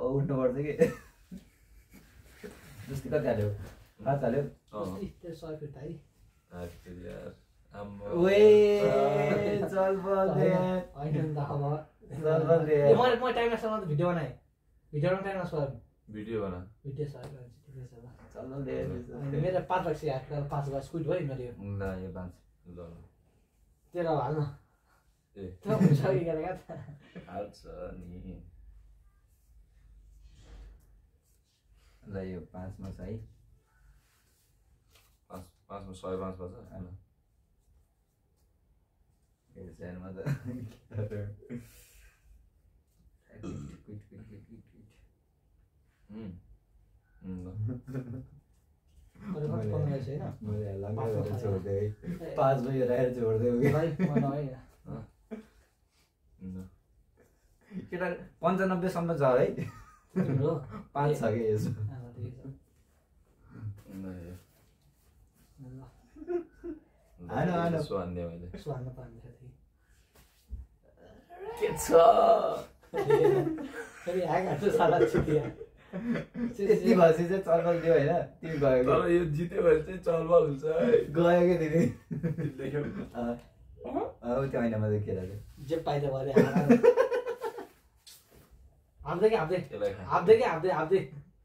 उठ्नुपर्छ कि जस्तै कति हाल्यो 5 हाल्यो चल भिडियो बना मेरो 5 बक्सी हात 5 बक्सी स्कुट भयो मेरो ल यो 5 ल तेरो हाल्न ए त हुन्छ कि गरेका हाल्छ नि ल यो 5 मा छ है 5 मा 105 पर्छ हेर्छमा त छोड्दै 5 बजे राखेर छोड्दै केटा 95 सम्म छ है 5 छ कि यसो हानो स्वान्ने मैले के छ यति भएपछि चाहिँ चलबल दियो होइन तिमी गयो तर यो जित्यो भने चाहिँ चलबल हुन्छ है गयो कि तिमी देख्यौ त्यो होइन मैले केटा जे पाइदा भयो हाप्दै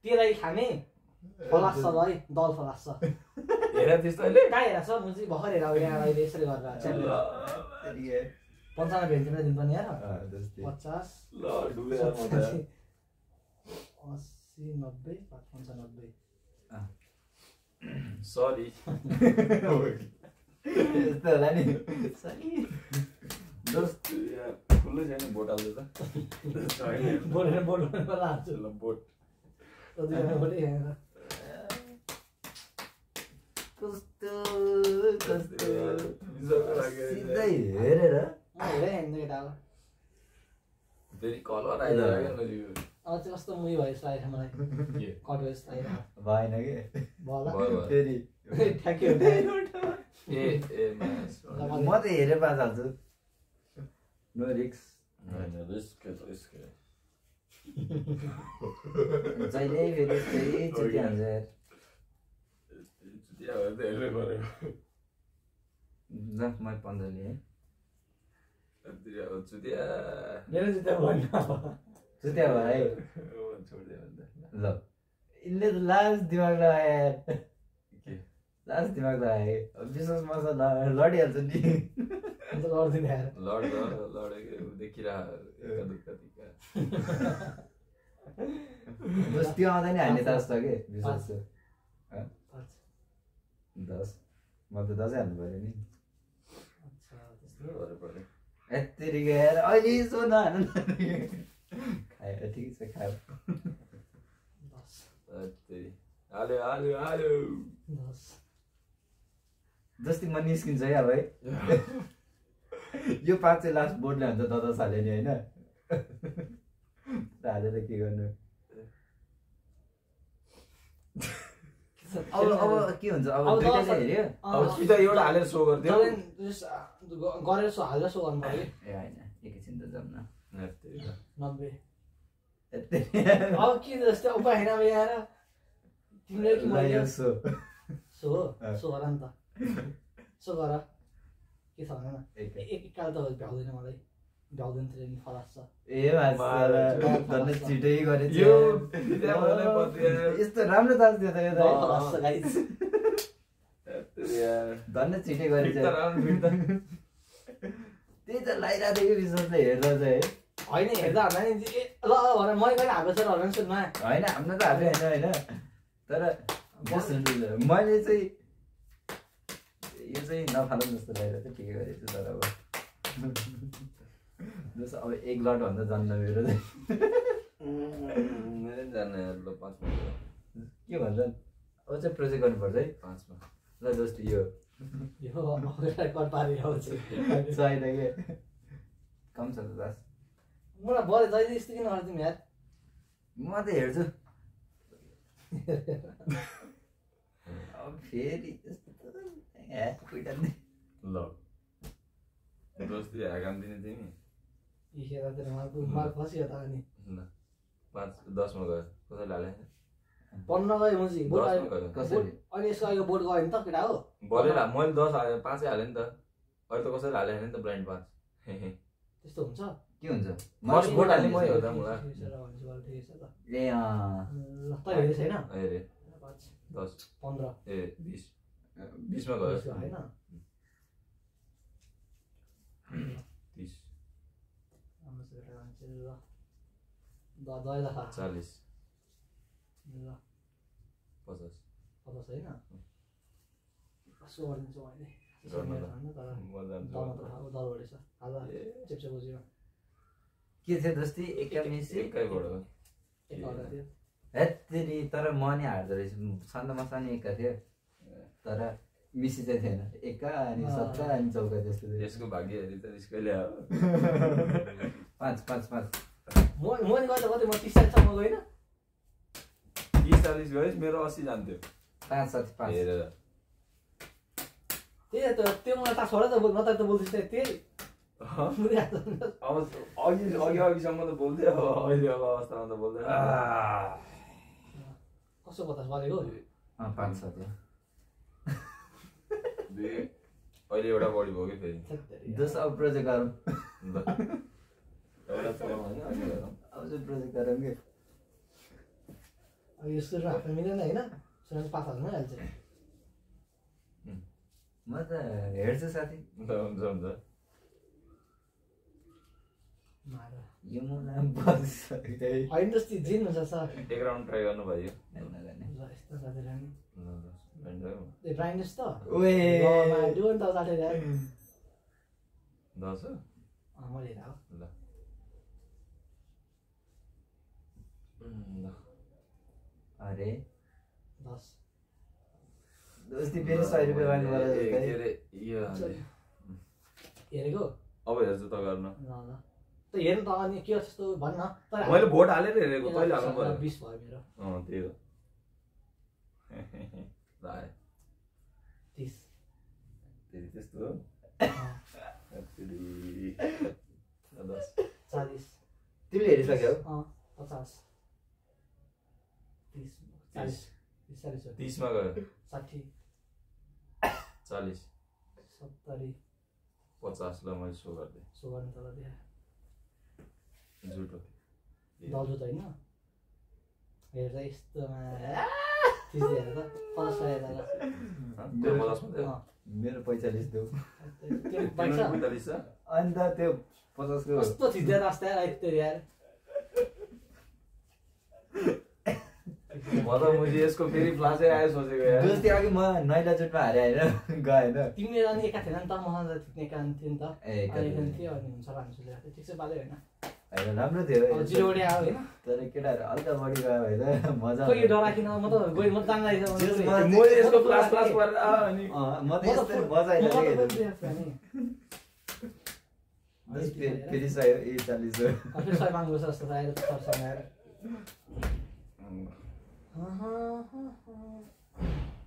त्यसलाई खाने फलास छ है दल फलास छ हेर त्यस्तोले कहाँ हेरेको छ म चाहिँ भर्खर हेरेर यहाँ अहिले यसरी गरेर 95 भेन्टिन दिनुपर्ने यार 50 ल डुबेर म त 80 90 95 सरी यस्तो होला नि सरी दोस्त यार खुल्लै छैन बोट हाल्दै त बोलेर हाल्छु ल बोट कस्तो सिधै हेरेर फेरि कलर आइरहेको अब चाहिँ कस्तो मुभी भयो जस्तो आइरहेको मलाई कट जस्तो आइरहेको भएन कि भयो फेरि ठ्याक्कै ए म त हेरेर 5 हाल्छु नो रिक्स रिस्क जहिले फेरि त्यही चुटी हान्छ यार ल म 15 लिएँ मेरो जुत्ता भन्नु चुत्या भयो है ल यिनले त लास्ट दिमाग लगायो यार लास्ट दिमाग लगायो विश्वास मसँग लडिहाल्छ नि लड्दिन यार लडेको बस त्यो आउँदा नि हान्ने तास छ कि विश्वास 10 म त 10 हाल्नु पऱ्यो नि यत्तिकै यार अहिले यसो नहाल्नु खायो ठिकै छ खायो जस्तै म निस्किन्छ है अब है यो 5 चाहिँ लास्ट बोर्डले हुन्छ 10 हाल्यो नि होइन हालेर के गर्नु अब के हुन्छ अब दुईटा चाहिँ हेऱ्यो अब सिधा एउटा हालेर सो गरिदियो गरेर सो हालेर सो गर्नु पर्यो ए होइन एकैछिन त जाऊँ न 90 अब के जस्तो उपाय होइन अब यहाँ तिमीले के भन्यो सो गर नि त सो गर के छ भन न एककाल त भ्याउँदैन मलाई भ्याउँदैन थियो नि फलास छ ए धन्न छिटै गरेछ यस्तो राम्रो तास थियो त यो फलास छ गाइस धन्न छिटै गरेछ त्यही त लाइरहेको थियो कि विश्वासले हेर्दा चाहिँ होइन हेर्दा होला नि ल भने मै पनि हाल्को छ होला नि सुनमा होइन हाम्रो त हाल्यो होइन तर मैले चाहिँ यो चाहिँ नफालौँ जस्तो लागिरहेको थियो ठिकै गरेको छु तर अब जस्तो अब 1 लट भन्दा जान्न मेरो चाहिँ मेरो जान्न यार ल 5 मा के भन्छन् अब चाहिँ प्रोजेक्ट गर्नुपर्छ है 5 मा ल जस्तो यो कट पारेर आउँछ छैन के कम छ त दास मलाई बरे जहिले यस्तो किन गर्छ तिमी यार म त हेर्छु अब फेरि ल दोस्ती हाकाम दिने तिमी माल फसियो त अनि ल 5 10 मा गयो कसैले हाले 15 गयो मुजी बोर्ड 10 मा आयो गयो कसैले अनि यसको अहिले बोर्ड गयो नि त केटा हो बोलेर मैले 10 हाले 5 हाले नि त अहिले त कसैले हाले हैन नि त ब्लाइन्ड 5 त्यस्तो हुन्छ के हुन्छ फर्स्ट बोर्ड हाल्ने मै हो त मलाई ए ल त हेर्दै छैन अरे 5 10 15 ए 20 20 मा गयो हैन 30 हाम्रो केटा मान्छे ल दय ल 40 ल 50 50 हैन कसो गरिदिन्छु मैले गर्नु त भन्नु तर म जान्छु दल मात्र हो दल बढी छ हाल चेप्चे बुझ्यो के थियो दोस्ती एकामेसी एकैबाट हो एक अर्डर थियो हेत्तेरी तर म नि हार्दो रहेछ सन्दमा सानो एका थियो तर मिसी चाहिँ थिएन एका अनि सत्ता अनि चौका त्यस्तो थियो यसको भाग्य हेरी त यसकैले हो 5 5 5 म नि गर्दा कतै म 30 सम्म गइन 30 40 गएस मेरो 80 जान्थ्यो 5 7 5 हेरेर त्यही त त्यो मलाई थाहा छोड त बोल नत्र त बोल्दैछ त्यही अब अघिसम्म त बोल्थ्यो अब अहिले अब अवस्थामा त बोल्दैन कसो बतास बोलेको 5 छ त्यो अहिले एउटा बढी भयो कि फेरि दोस अब प्रोजेक्ट गरौँ एउटा पुरा होइन अहिले गरौँ अब चाहिँ प्रोजेक्ट गरौँ के अब यो सुरुमा आफ्नो मिलेन हैन सुरुमा 5 हाल्नु हाल्छ म त हेर्छु साथी हुन्छ हुन्छ मार यो मुला बस होइन जस्तै जिन हुन्छ सर एक राउन्ड ट्राई गर्नु भयो ल यस्तो साथीहरु नि ए ब्राइन्डनेस त ओए ल डु नि त साथीहरु 10 मैले हेरा हो ल ल अरे 10 दोस्ती फेरि 100 रुपैयाँ माग्नु के अरे यो हेरेको अब हेर्छु त गर्न ल ल त हेर्नु त अनि के जस्तो भन्न तर मैले भोट हालेर हेरेको तैँले हाल्नु पर्यो 20 भयो मेरो त्यही हो राय 30 फेरि त्यस्तो हो फेरि 10 40 तिमीले हेरिसक्यौ 50 30 40 40 30 मा गयो 60 40 70 50 ल मैले सो गर्दै सो गर्नु त ल देखा झुटो दल्जो त होइन हेर्दा यस्तोमा चिज हेर त 50 हेर्दा त्यो 50 मा मेरो 45 देऊ त्यो बाइक छ 45 छ अनि त त्यो 50 को कस्तो थिच्दै रास्ता यार यस्तो यार म त मुझे यसको फेरि फ्लासै आयो सोचेको यार दोस्ती अघि म नैला जुटमा हारे होइन गएन तिमीले अनि एका थिएन नि त मसँग त थिच्ने काम थियो नि त ए अहिले थियो अनि हुन्छ भन्नु सोचेको थिएँ ठिक छ बाले होइन होइन राम्रो थियो अब जिरो वडे आयो होइन तर केटाहरू हल्का बढी गयो होइन मजा खोइ डराकिन म त गइ म जान्न रहेछ मैले यसको फ्लास गरेर अनि म त यस्तो मजा आइरहेको फेरि 140 फेरि 100 माग्नु छ जस्तो आएर सरसँग आएर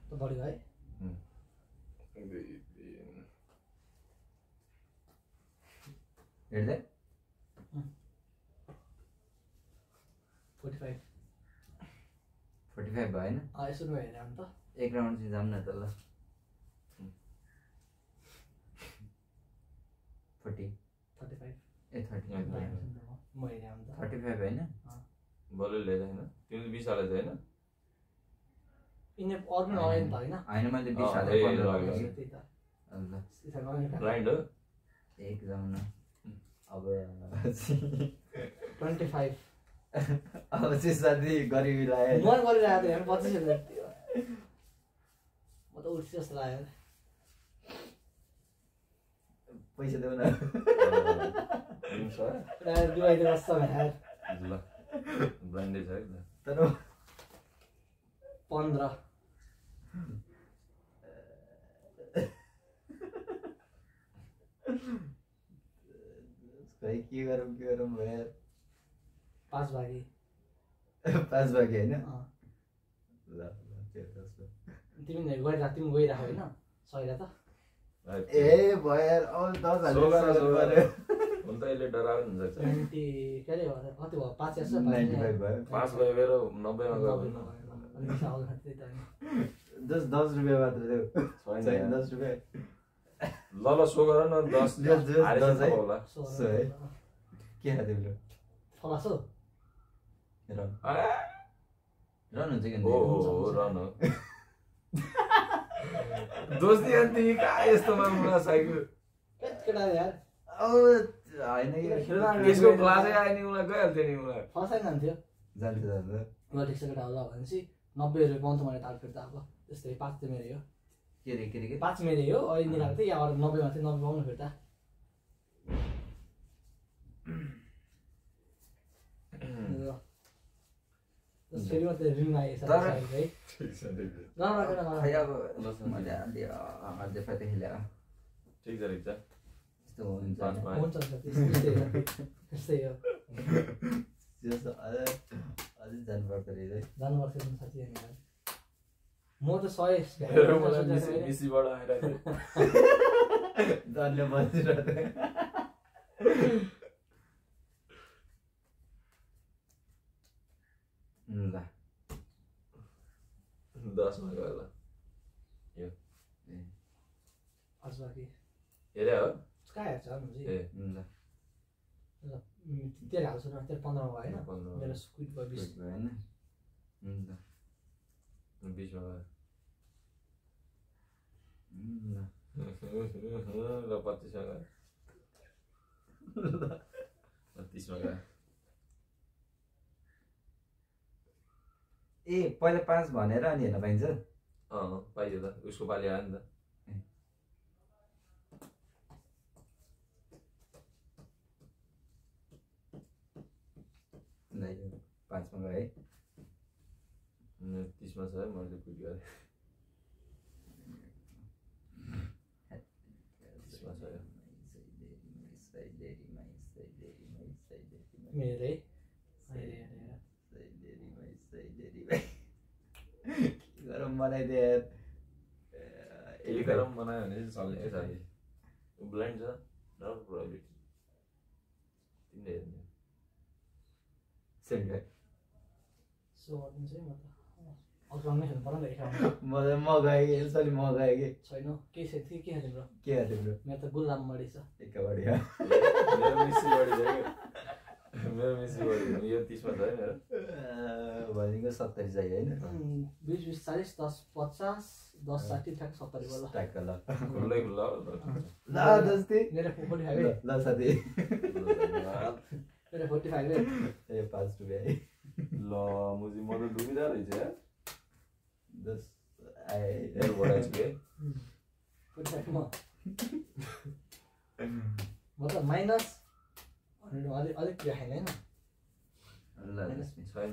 त बढी भयो हेर्दै 45 45 भएन यसो हेरेर नि त एक राउन्ड चाहिँ जाऊँ न त ल 40 35 ए 30 म हेरेर नि त 35 होइन बलु ल्याएर हैन तिमीले 20 हालेछ हैन इने अर्को नआयो नि त हैन हैन मैले 20 हाले 15 त्यही लाग्यो त ल ब्लाइन्ड हो एक जाऊँ न अब 25 अब चाहिँ साथी गरिबी लाग्यो मन गरिरहेको थियो हेर्नु 25 रुपैयाँ म त उठ्छ जस्तो लाग्यो पैसा देऊ न दुवाइदिनु बस्छ यार ल ब्लाइन्डै छ है तर 15 खै के गरौँ भयो 5 भागी 5 भागी होइन ल तिमी गइराख होइन सहिला त ए भयो अब 10,000 गऱ्यो हुन त यसले डराएको हुन्छ 90 के अरे कति भयो 5 वर्ष 95 भयो 5 भयो मेरो 90 मा गयो अनि साल खाते त जस्ट 10 रुपैयाँ मात्र देऊ छैन 10 रुपैयाँ ल सो गर न 10 हारे छ होला सो है के खाते ब्रो फलासो रन हुन्छ कि हो रन हो दोस्ती अनि तिमी कहाँ यस्तोमा मलाई साइकल केटा यार अब हैन यसको क्लासै आयो नि मलाई गइहाल्थ्यो नि मलाई फसाइ जान्थ्यो जान्छ ल ठिक छ केटा होला भनेपछि 90 रुपियाँ पाउँछ मैले टार्गेट त अब त्यस्तै 5 त मेरो हो के रे 5 मेरो हो अहिले निकालेको थिएँ या 90 मा चाहिँ 90 पाउनु फिर्ता फेरि मात्रै रिङ आएछ है ठिक छ ठिक छ खै अब मैले आधी फाइदा खेले ठिक छ यस्तो हुन्छ हुन्छ त्यस्तै हो जस्तो अझै जानुपर्छ रहेछ है जानुपर्छ नि साथी यार म त 100 मेरो मलाई मिसीबाट आइरहेको धन्यवाद ल 10 मा गयो ल यो आज बाकी हेरे हो कहाँ हेर्छ हुन्छ ए ल तेरो हाल्छु न तेरो 15 मा भयो हैन 15 मेरो स्क्विड भयो 20 भयो हैन ल 20 मा गयो ल 25 मा गयो 30 मा गयो ए पहिला 5 भनेर अनि हेर्न पाइन्छ पाइयो त उसको पाली आयो नि त ल यो 5 मा गयो है 30 मा छ है मैले क्विट गरेँ 30 मा छ यो मेरै गरम बनाइदे यही गरम बनायो भने चाहिँ चल्ने है साथी ब्लाइन्ड छ नट प्रोबेबिलिटी तिमीले हेर्ने 75 सो गरिदिन्छु है म त अग्राउन्ड नै खेल्नु पर्यो नि त मगाए यसरी मगाए कि छैन के छ के छ तिम्रो के हो तिम्रो मेरो त गुलाम बढी छ एकैबारी मेरो मिसी बढी छ मेरो मिसी बढी यो 30 मा छ है मेरो भनेको 70 चाहियो हैन 20 20 40 10 50 10 60 ठ्याक 70 बोला टाक ल खुल्लै खुल्ला ल जस्तै मेरो 45 ल साथी मेरो 45 ए 5 रुपैयाँ है ल मुजी म त डुबिदा रहेछ यार 10 आए मेरो बढाइ छु के 45 म त माइनस अलिक राखेन हैन ल छैन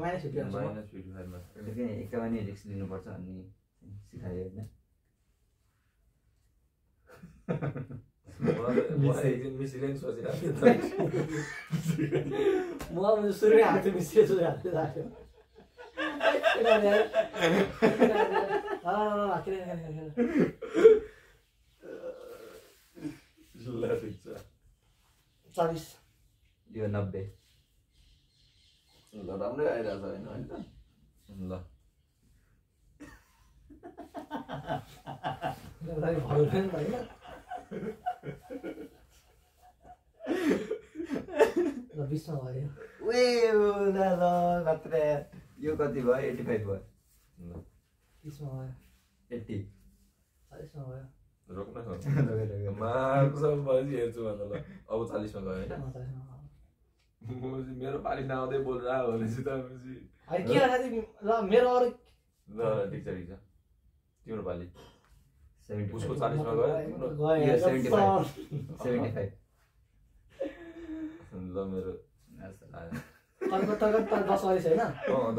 माइनस 55 माइनस 55 मा एकाउन्ट रिस्क लिनुपर्छ अनि सिकायो हैन मिसिले नि सोचिरहेको म अब सुरुमै हाल्छु मिसिले सुरु हाल्छु राख्यो ल ठिक छ 40 यो 90 ल राम्रै आइरहेछ होइन ल ल 20 मा भयो वे ल मात्र यो कति भयो 85 भयो 30 मा भयो 80 40 मा भयो रोक्न मार्क्स भएपछि हेर्छु भन्दा ल अब 40 मा गयो होइन मेरो पाली नआउँदै बोलिरहेको भनेपछि त के साथी ल मेरो अरू ल ठिक छ तिम्रो पाली 70 उसको 40 मा गयो यो 75 ल मेरो तर्क 10 वाली छैन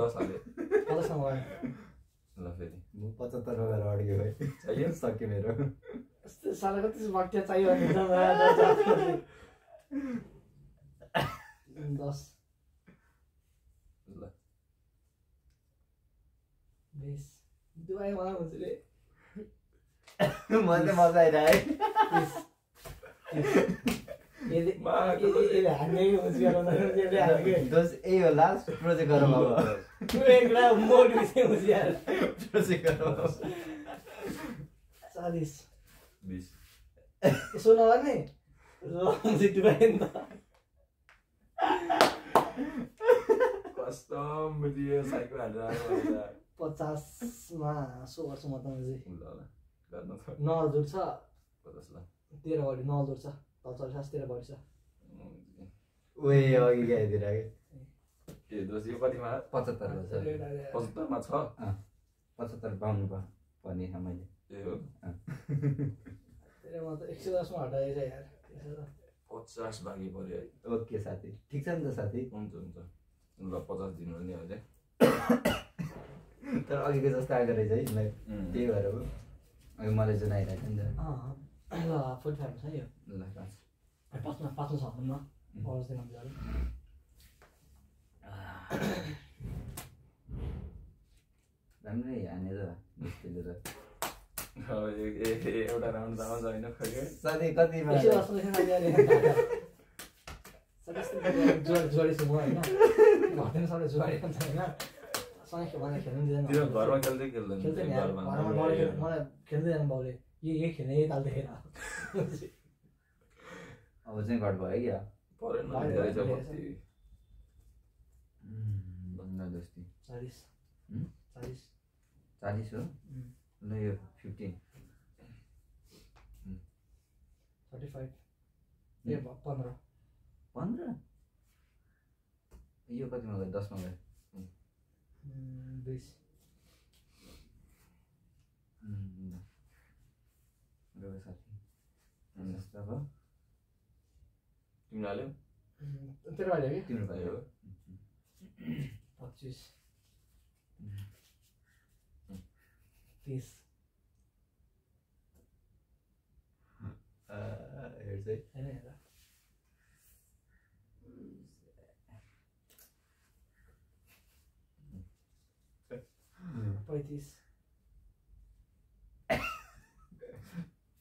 10 हाले 50 मा भयो ल फेरि म 75 मा गएर अड्क्यो है चाहियो सक्यो मेरो यस्तो साला कति वाक्य चाहियो भने 10 ल 20 दुवाई मलाई हुन्छ रे मलाई मजा आइरहेको यसले हान्ने दोस्त यही हो लास्ट प्रोजेक्ट गरौँ अब प्रोजेक्ट गरौँ 40 20 यसो नगर्ने कस्टम दियो साइको हालेर आयो 50 मा सो गर्छु म त ल गर्न त नल जुट्छ 50 ल 13 बढी नल जुट्छ तल 13 बढी छ ओए अघि गाइदिएर ए दोस्त यो कतिमा 75 हो सर 75 मा छ 75 पाउनु पर्ने मैले ए हो त्यसले म त 110 मा हटाए चाहिँ यार 50 बाँकी पर्यो है ओके साथी ठिक छ नि त साथी हुन्छ हुन्छ ल 50 दिनु नि अहिले तर अघिको जस्तो आएको रहेछ है यसलाई त्यही भएर हो अघि मलाई जुन आइरहेको थियो नि त ल 45 छ यो ल पाँचमा छ भन्नु अरू चाहिँ हुन्छ राम्रै हाने त त्यसले त एउटा राउन्ड त आउँछ होइन खै साथी कतिमा जोडेछु म होइन घरदेखि सबै जोडेको हुन्छ होइन सँगै मलाई खेल्नु दिँदैन घरमा खेल्दै खेल्दैन खेल्दैन यार घरमा मलाई खेल्दै जानु बाउले यही खेल्ने यही ताल देखेर अब चाहिँ घट भयो क्या परेन धेरै छ बत्ती भन्दा जस्तै 40 हो ल यो 15 35 ए 15 यो कतिमा गयो 10 मा गयो 20 साथी जस्तो भयो तिमीले हाल्यौ तेरो हाल्यो कि तिम्रो भयो 25 30 हेर्छ है होइन हेर 35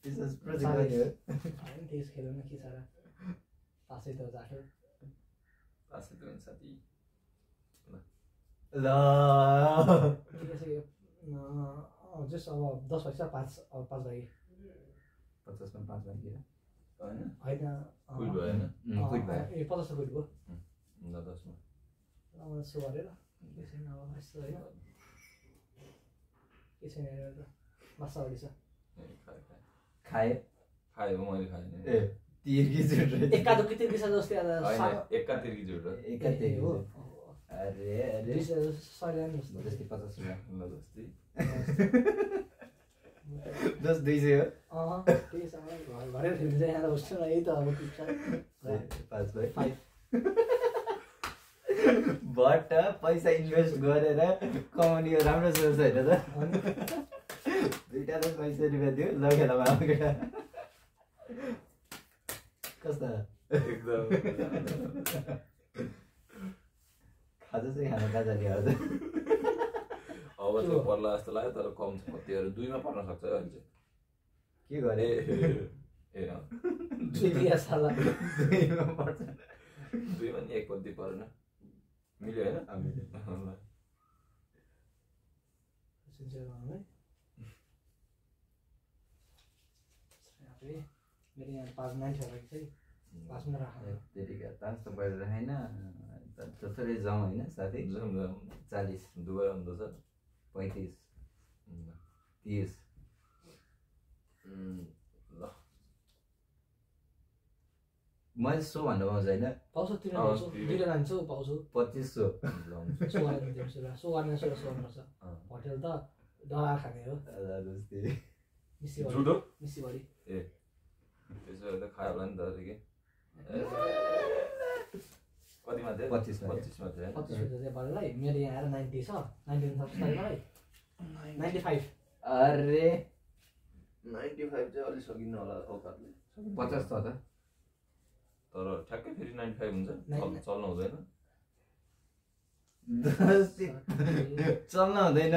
विशेष प्रोजेक्ट गर्ने हो होइन त्यस खेल्नु न के छ र पासै त जाट्यो पासै त हुन्छ साथी ल जस्ट अब 10 भइसक्यो 5 भयो 50 मा 5 बाँकी होइन होइन क्विट भयो होइन क्विट भयो ए 50 क्विट भयो ल 10 मा अब सो गरेर के छैन अब यस्तो होइन के छैन हेरेर माछा बढी छ खाए खायो मैले खाएँ ए तिर्की झुट एका दुकी तिर्की छ जस्तै एका तिर्की झुट एकातिर हो अरे अरे सल्यान जस्तै 50 रुपैयाँ ल जस्तै जस्ट 200 हो त्यही छ घरै खेल्नु चाहिँ यहाँ होस् न यही त अब 5 बाई 5 बट पैसा इन्भेस्ट गरेर कमाउने यो राम्रो सोच होइन त दुईटा त 500 रुपियाँ दियो लगेर अब केटा कस्तो एकदम खाजा चाहिँ खान कहाँ जाने हो त अब चाहिँ पर्ला जस्तो लाग्यो तर कम छ कतिहरू 2 मा पर्न सक्छ अहिले चाहिँ के गरे ए दुई साला 2 मा पर्छ 2 मा नि एक पत्ती परेन मिल्यो होइन ल मेरो यहाँ 590 हो कि 5 मिनट राख त्यतिका तास त बढेर होइन थोरै जाउँ होइन साथी 40 दुबई आउँदो छ 35 30 ल मैले सो भन्नु पाउँछ होइन पाउँछु तिमीले दुईटा लान्छौ पाउँछु 2500 सो गर्ने तिमीसँग सो गर्ने सो गर्नुपर्छ होटेल त डला खाने हो जुडो मिसी बडी ए त्यसो त खायो होला नि त के कतिमा थियो 25 मा 25 मा थियो 25 चाहिँ बडलाई मेरो यहाँ आएर 90 छ 90 सक्छ मलाई 95 अरे 95 चाहिँ अलि सकिन्न होला औकातले 50 छ त तर ठ्याक्कै फेरि 95 हुन्छ चल्न हुँदैन चल्न हुँदैन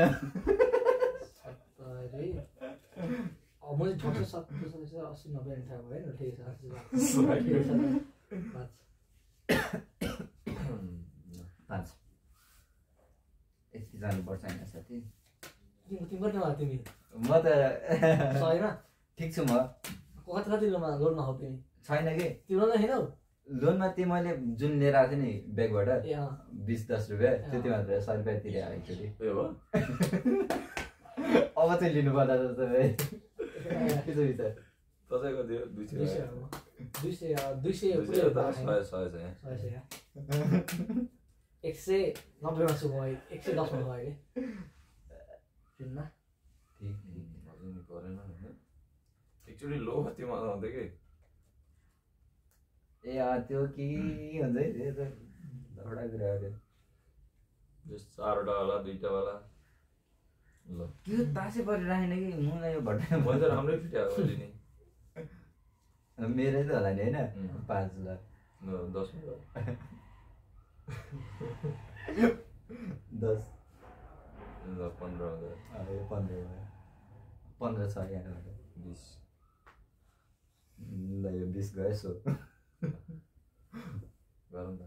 अब मैले ६७ 80 90 नि थाहा भयो नि ठिक छ पाँच यति जानुपर्छ होइन साथी तिमी कति नभए तिमी म त छैन ठिक छु म कति लोनमा लोन नखाऊ तिमी छैन कि तिम्रो छैनौ लोनमा त्यो मैले जुन लिएर आएको थिएँ नि ब्यागबाट ए 20-10 रुपियाँ त्यति मात्र 100 रुपियाँ तिरे एकचोटि अब चाहिँ लिनु पर्दा जस्तो है के छ विचार तपाईँको दियो 190 मा छु म 110 मा गयो अहिले किन्न ठिक नि परेन हैन एकचोटि लो तिमा आउँदै के ए त्यो के हुन्छ है त्यो त एउटा कुरा हो जस 4वटा वाला 2टा वाला ल त्यो तासे परिराखेन कि मलाई यो भट्टा मैले त राम्रै फिट्या हो नि मेरै त होला नि हैन 5 लाख 10 10 ल 15,000 यो 15 छ यहाँबाट 20 ल यो 20 गयो सो गरौँ त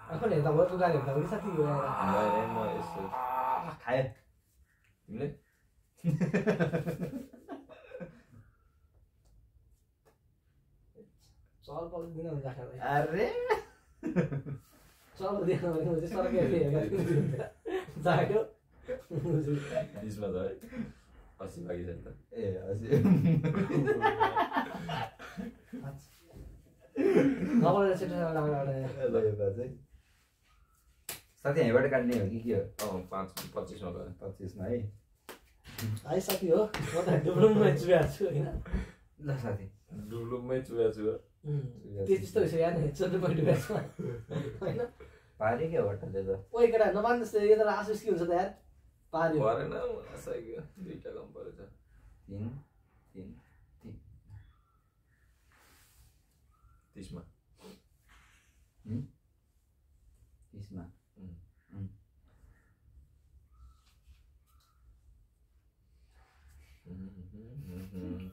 आफूले हेर्दा भयो दुकान हेर्दा पनि साथी हो म यसो खाए तिमीले चल पल दिन राखेर अरे चल दिन भने चाहिँ सरकै जाग्यो 20 मा त है 80 बाँकी छ नि त ए हजुर नबलेर सेटल लगाएर ल यो चाहिँ साथी यहीँबाट काट्ने हो कि के हो 25 मा गयो 25 मा है है साथी हो म त डुब्लुङमै चुएको छु हैन ल साथी डुब्लुङमै चुया छु त्यस्तो भइसक्यो यार चन्द्रमा डुबेको छ हैन पारे के होटलले त ओइ केटा नमान्नुहोस् त यो त आशिष के हुन्छ त यार पार्यो परेन आसाइको 2टा कम परेछ 3 30 मा 30 मा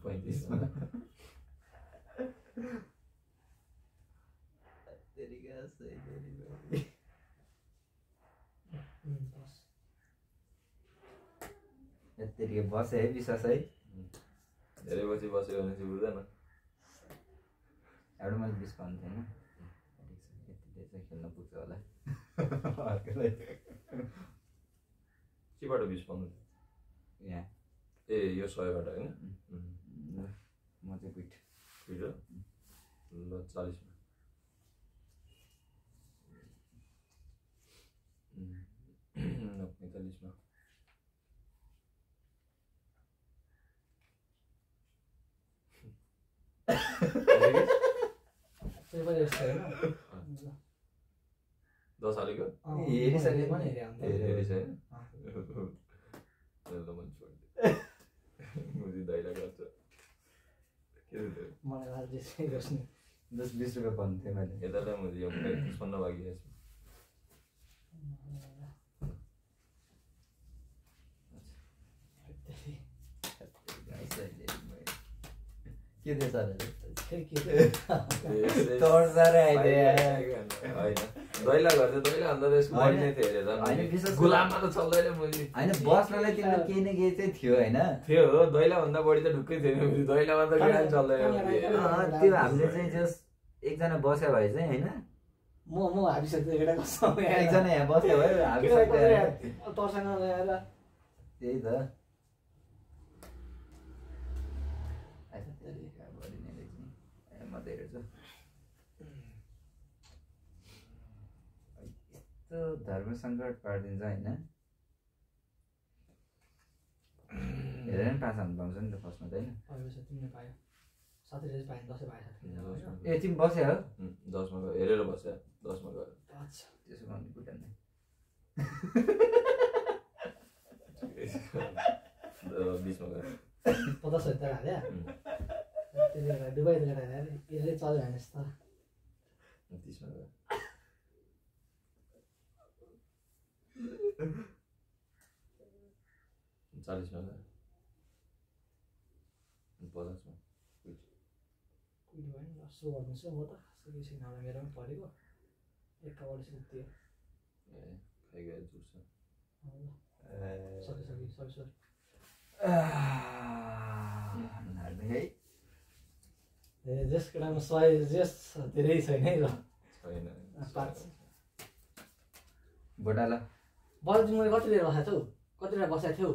35 मा तेरी का सही तेरी तेरी के बस है विश्वास है धेरै पछि बस्यो भने चाहिँ बुझ्दैन एउटा मैले 20 पाउनु थिएन यतिले चाहिँ खेल्न पुग्छ होला केबाट 20 पाउनु यहाँ ए यो 100बाट हैन म चाहिँ क्विट ल 40 मा 45 मा त्यो पनि यस्तो हैन 10 हालेको हेरिसके पनि हेरि छैन ल मन छोड्दे मुजी दाइला गर्छ के हो मलाई आज चाहिँ गर्छु 10-20 रुपियाँ पाउनु थियो मैले यतालाई मुजी यो 55 बाँकी छ के थियो सर दैला गर्दै दैला अन्त त्यसको बढी नै थियो हेरेर गुलाममा त चल्दैन मुजी होइन बस्नलाई तिम्रो केही न केही चाहिँ थियो होइन थियो हो दैला भन्दा बढी त ढुक्कै थिएन दैलामा त गाडी चल्दैन त्यो हामीले चाहिँ जस्ट एकजना बस्यो भए चाहिँ होइन म हाबिसक्यो केटा कस्तो एकजना यहाँ बस्यो भयो तर्साङ ल्याएर त्यही त यस्तो धर्म सङ्कट पारिदिन्छ होइन हेरेर पनि पास हाल्नु पाउँछ नि त फर्स्टमा त होइन तिमीले पायो साथीले चाहिँ पायो 10 पायो ए तिमी बस्यो हो 10 मा गयो हेरेर बस्यो 10 मा गयो अच्छा त्यसो भन्नु बुझ्दैन 20 मा गयो 50 हजार हाल्यो त्यसले गर्दा दुबई गएर यसले चल्यो भने जस्तो 30 मा गयो 40 मा गयो 50 मा कुइट भयो नि सो गर्दैछु म त केही छैन होला मेरो पनि परेको एक कपाल सुत्यो खाइ गयो जुस सरी जस केटामा 100 जस धेरै छैन है ल छैन 5 बोटाला बल तिमीले कति बेर बसेको थियौ कति बेर बसेको थियौ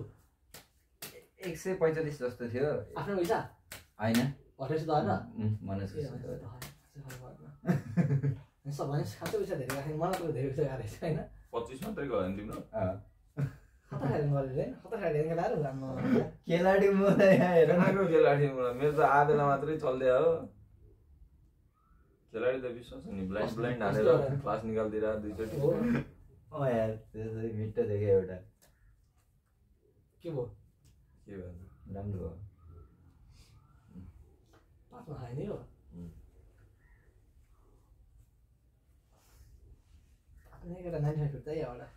145 जस्तो थियो आफ्नो पैसा हैन हटेछ त हैन मनस सबैले खासै पैसा धेरै राखेन मलाई त धेरै पैसा गाह्रो छ हैन 25 मात्रै गयो नि तिम्रो खतरा खाएर गरेर हैन खतरा खाएर गाह्रो राम्रो केलाडी म हेर कहाँको खेलाडी मेरो त आधेला मात्रै चल्दै हो खेलाडी त विश्वास नि ब्लाइन्ड हालेर क्लास निकाल्दिरा दुईचोटी यार त्यसै मिठो देखे एउटा के भयो राम्रो हो पाँचमा खायो नि हो एउटा 95 फिट त एउटा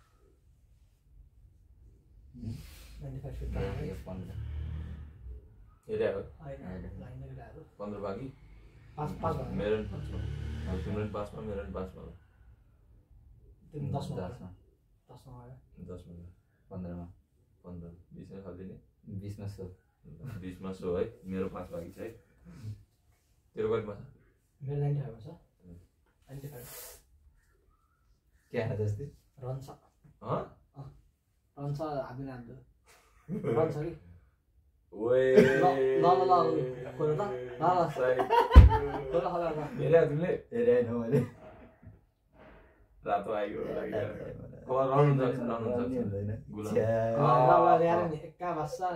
95 फिट यो 15 हेरे हो हैन लाइन लगाएको 15 बाकी 5 मेरो पनि 5 मा तिम्रो पनि 5 मा मेरो पनि 5 मा तिमी 10 मा 10 मा 10 मा आयो 10 मा 15 मा 15 20 मा खाल्दिने 20 मा सो 20 मा सो है मेरो 5 बाकी छ है तेरो कति मा छ मेरो 95 मा छ 95 क्या है जस्तै रन छ रन छ हामी राम्रो रन छ कि ओए ल खोल त ल खोल हेरे तिमीले हेरे हैन मैले रातो आइगयो रन हुन्छ हुँदैन गुलाम ल्याएर नि एका भाषा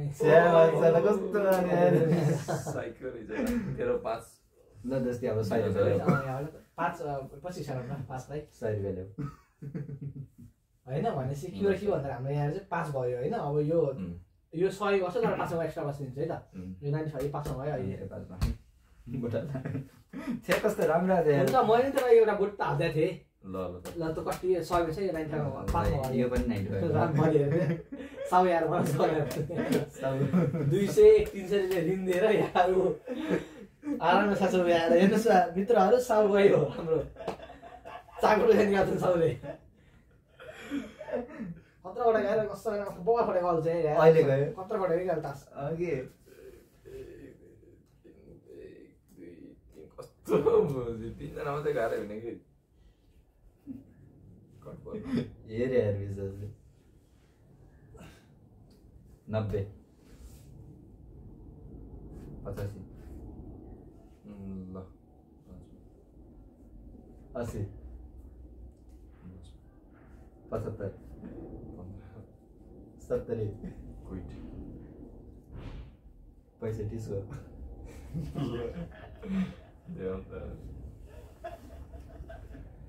कस्तो यार साइको रहेछ तेरो 5 ल जस्तै अब 100 5 पछि छ न 5 लाई 100 रुपैयाँ ल्याऊ हैन भनेपछि के हो के भन्दा हाम्रो यहाँ चाहिँ 5 भयो हैन अब यो 100 गर्छ तर 5 मा एक्स्ट्रा बसिन्छ है त यो 95 5 मा भयो अहिले 5 मा बोटला छे कस्तो राम्रो आयो हुन्छ मैले त एउटा बुट त हाल्दै थिए ल ल त कति 100 छ यो 95 मा 5 मा यो पनि 95 राम भयो साउ यार मलाई 200 300 ले ऋण दिएर यार आराममा सासो भएर हेर्नुहोस् मित्रहरू साउ गयो हाम्रो चाकुले निकाल्छ साउले कत्रोबाट गएर कस्तो बोका फटे गल चाहिँ अहिले गयो कत्रोबाट गयो तास अघि कस्तो तिनजना मात्रै गाह्रो हुने कि हेरे यार विश्वासले 90 85 ल 80 75 70 क्विट 65 सो यो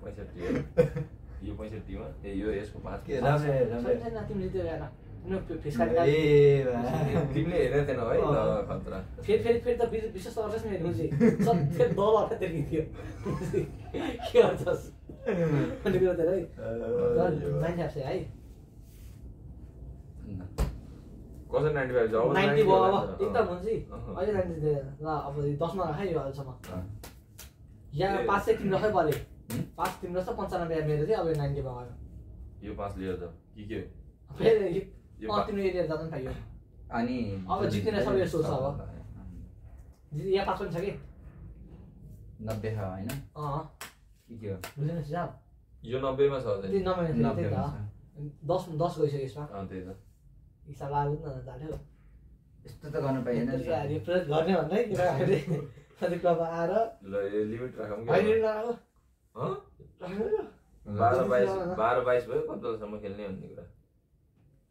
65 मा यो यसको 5 के राम्रो तिमीले त्यो हेर तिमीले हेरेको थिएनौ है ल खतरा फेरि त विशेष गर्छस् नि मुझे सबै दल अटे देखियो के गर्छस् अनि त्यो त है मान्छे आछ है कसरी 95 जाऊ 90 भयो अब एकदम हुन्छ अहिले 90 दे ल अब 10 मा राखै यो अहिलेसम्म यहाँ 5 चाहिँ तिम्रो राखै परे 5 तिम्रो छ 95 मेरो चाहिँ अब 90 मा गयो यो 5 लिएर जाऊ के फेरि तिम्रो एरिया जान पाइयो अनि अब जित्ने सबै सोच अब यहाँ 5 पनि छ कि 90 हो हैन के हो बुझ्नु छ यो 90 मा छ त्यो 90 मा 10 गइसक्यो यसमा त्यही त हिसाब लाग्नु न जान्थ्यो यस्तो त गर्न पाइएन रिप्रेस गर्ने भन्दै किनभने कति क्लब आएर ल यो लिमिट राखौँ कि होइन लगाएको 12 22 भयो कतिसम्म खेल्ने भन्ने कुरा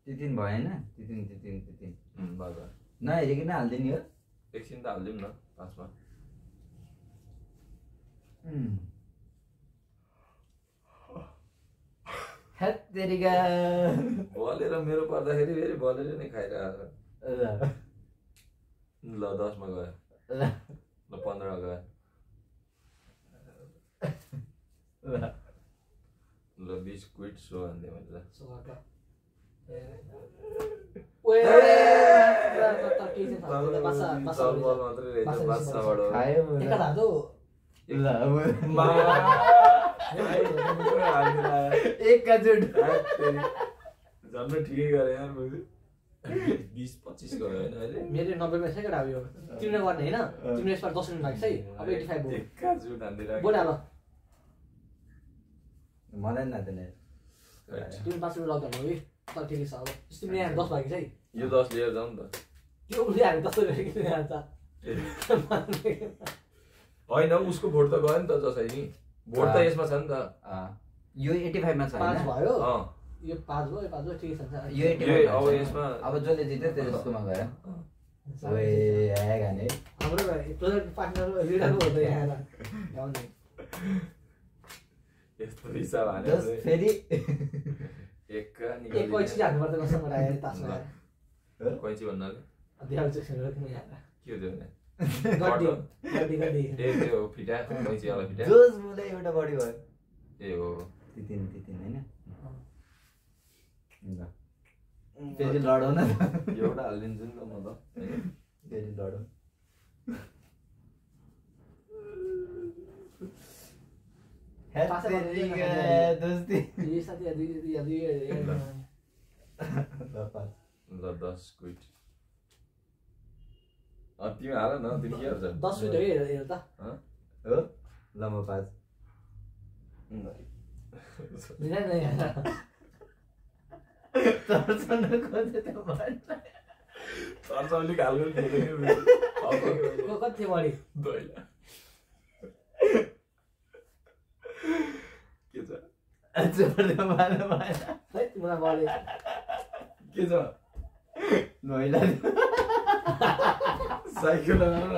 त्यतिन भएन त्यतिन भयो नहेरिकन हाल्दिने हो एकछिन त हाल्दिउँ न 5 मा हेट तेरिका बलेर मेरो पर्दाखेरि फेरि बलेर नै खाइरहेको ल 10 मा गयो ल 15 मा गयो ल 20 क्विट सो भन्दै मैले ल ओए झन् ठिकै गरे यार 20-25 गयो होइन अहिले मेरो 90 मा छ केटा अब यो तिमीले गर्ने हैन तिमीले यसपार 10 मिनेट लाग्छ है अब 85 भयो काजु धान्दिरा बोला ल मलाई नाच्दैन तिमी 5 रुपैयाँ लग्दा भयो तर ठिकै छ अब तिमीले यहाँ 10 लाग्छ है यो 10 लिएर जाउँ त त्यो उसले हामी 10 रुपैयाँ किन हाल्छ होइन उसको भोट त गयो नि त जसै नि भोट त यसमा छ नि त यो 85 मा छ 5 भयो अँ यो 5 भयो यो 5 भयो ठिकै छ यो 85 अब यसमा अब जसले जित्यो त्यसकोमा गयो ओए आएगा नि हाम्रो प्रोजेक्ट पार्टनर लिडर हो त यहाँ आउने यस्तो हिसाब हाल्यो जस्ट फेरि एक कैची हाल्नु पर्छ कसम आएर तासमा कैची भन्नाले दिहाल चाहिँ तिमी यहाँ के हो त्यो भने गड्डी गड्डी ए त्यो फिटा कैची वाला फिटा जोस मुले एउटा बडी भयो ए हो तितिन हैन ल फेरि लडौ न एउटा हालिदिन्छु नि त म त फेरि लडौ दोस्ती ये साथी यदि ल 10 क्विट तिमी हाल न तिमी के गर्छ 10 मिनेट हो हेर त हो ल म 5 दिनै नै यार तर्सन खोजे त्यो भन्छ तर्सनले गाल्नु नि को कति बढी दैला के छ जोड्दै मार्नु भएन है तिमीलाई बढी के छ नैला साइकल लगाउन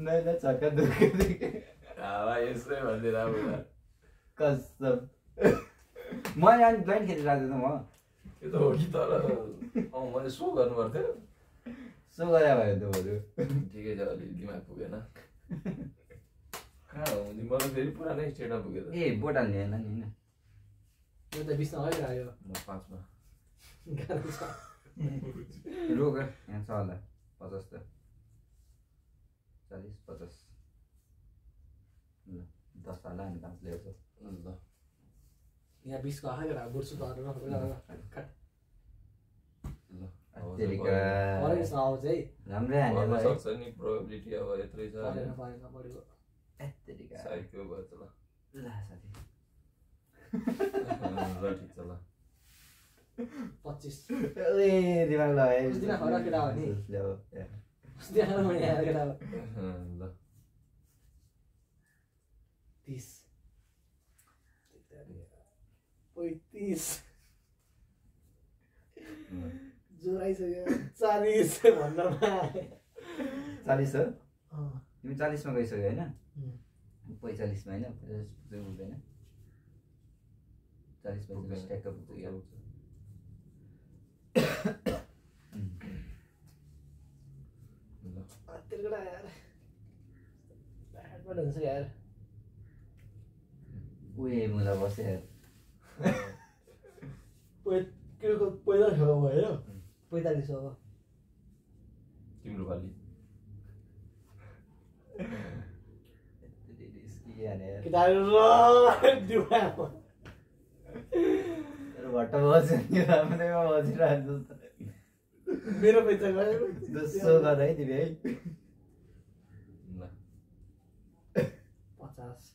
नैला छक्का दुखे हावा यसै भन्दिरा बुढा कसम मैले अनि ब्लाइन्ड खेलिरहेको थिएँ म त्यो त हो कि तर मैले सो गर्नु पर्थ्यो सो गरे भयो त्यो बरु ठिकै छ अलि दिमाग पुगेन कहाँ हो म त फेरि पुरानै स्टेटमा पुगेँ त ए बोट हाल्ने होइन नि होइन यो त 20 मा आइरायो म 5 मा गाह्रो छ रोक यहाँ छ होला 50 त 40 50 ल 10 हाल अनि 5 ल्याउँछ ल यहाँ 20 को आयो र बुर्सु त अरु काट ल तेरिका अरे साउ चाहिँ राम्रै हानेर गर्न सक्छ नि प्रोबेबिलिटी अब यत्रै छ परेन पढेको ए तेरिका साइको भयो त ल साथी ल ठिक छ ल 25 ए दिमाग लगाए उस्दिन खरा केटा हो नि ल्याउ उस्दिन खरा म यहाँ केटा हो ल 30 35 जोराइसक्यो 40 भन्नमा 40 हो तिमी 40 मा गइसक्यो हैन 45 मा हैन 50 पुग्दैन 40 मा स्ट्याक अप पुग्यो ल तेलगडा यार ब्याड बड हुन्छ यार उए मुला बसे यार पहिला खेला भयो 45 हो तिम्रो पाली केटाहरु दिवा भट्ट बस्यो नि राम्रैमा बसिरहेको मेरो पैसा गयो दोस्रो गर्दा है तिमी है ल 50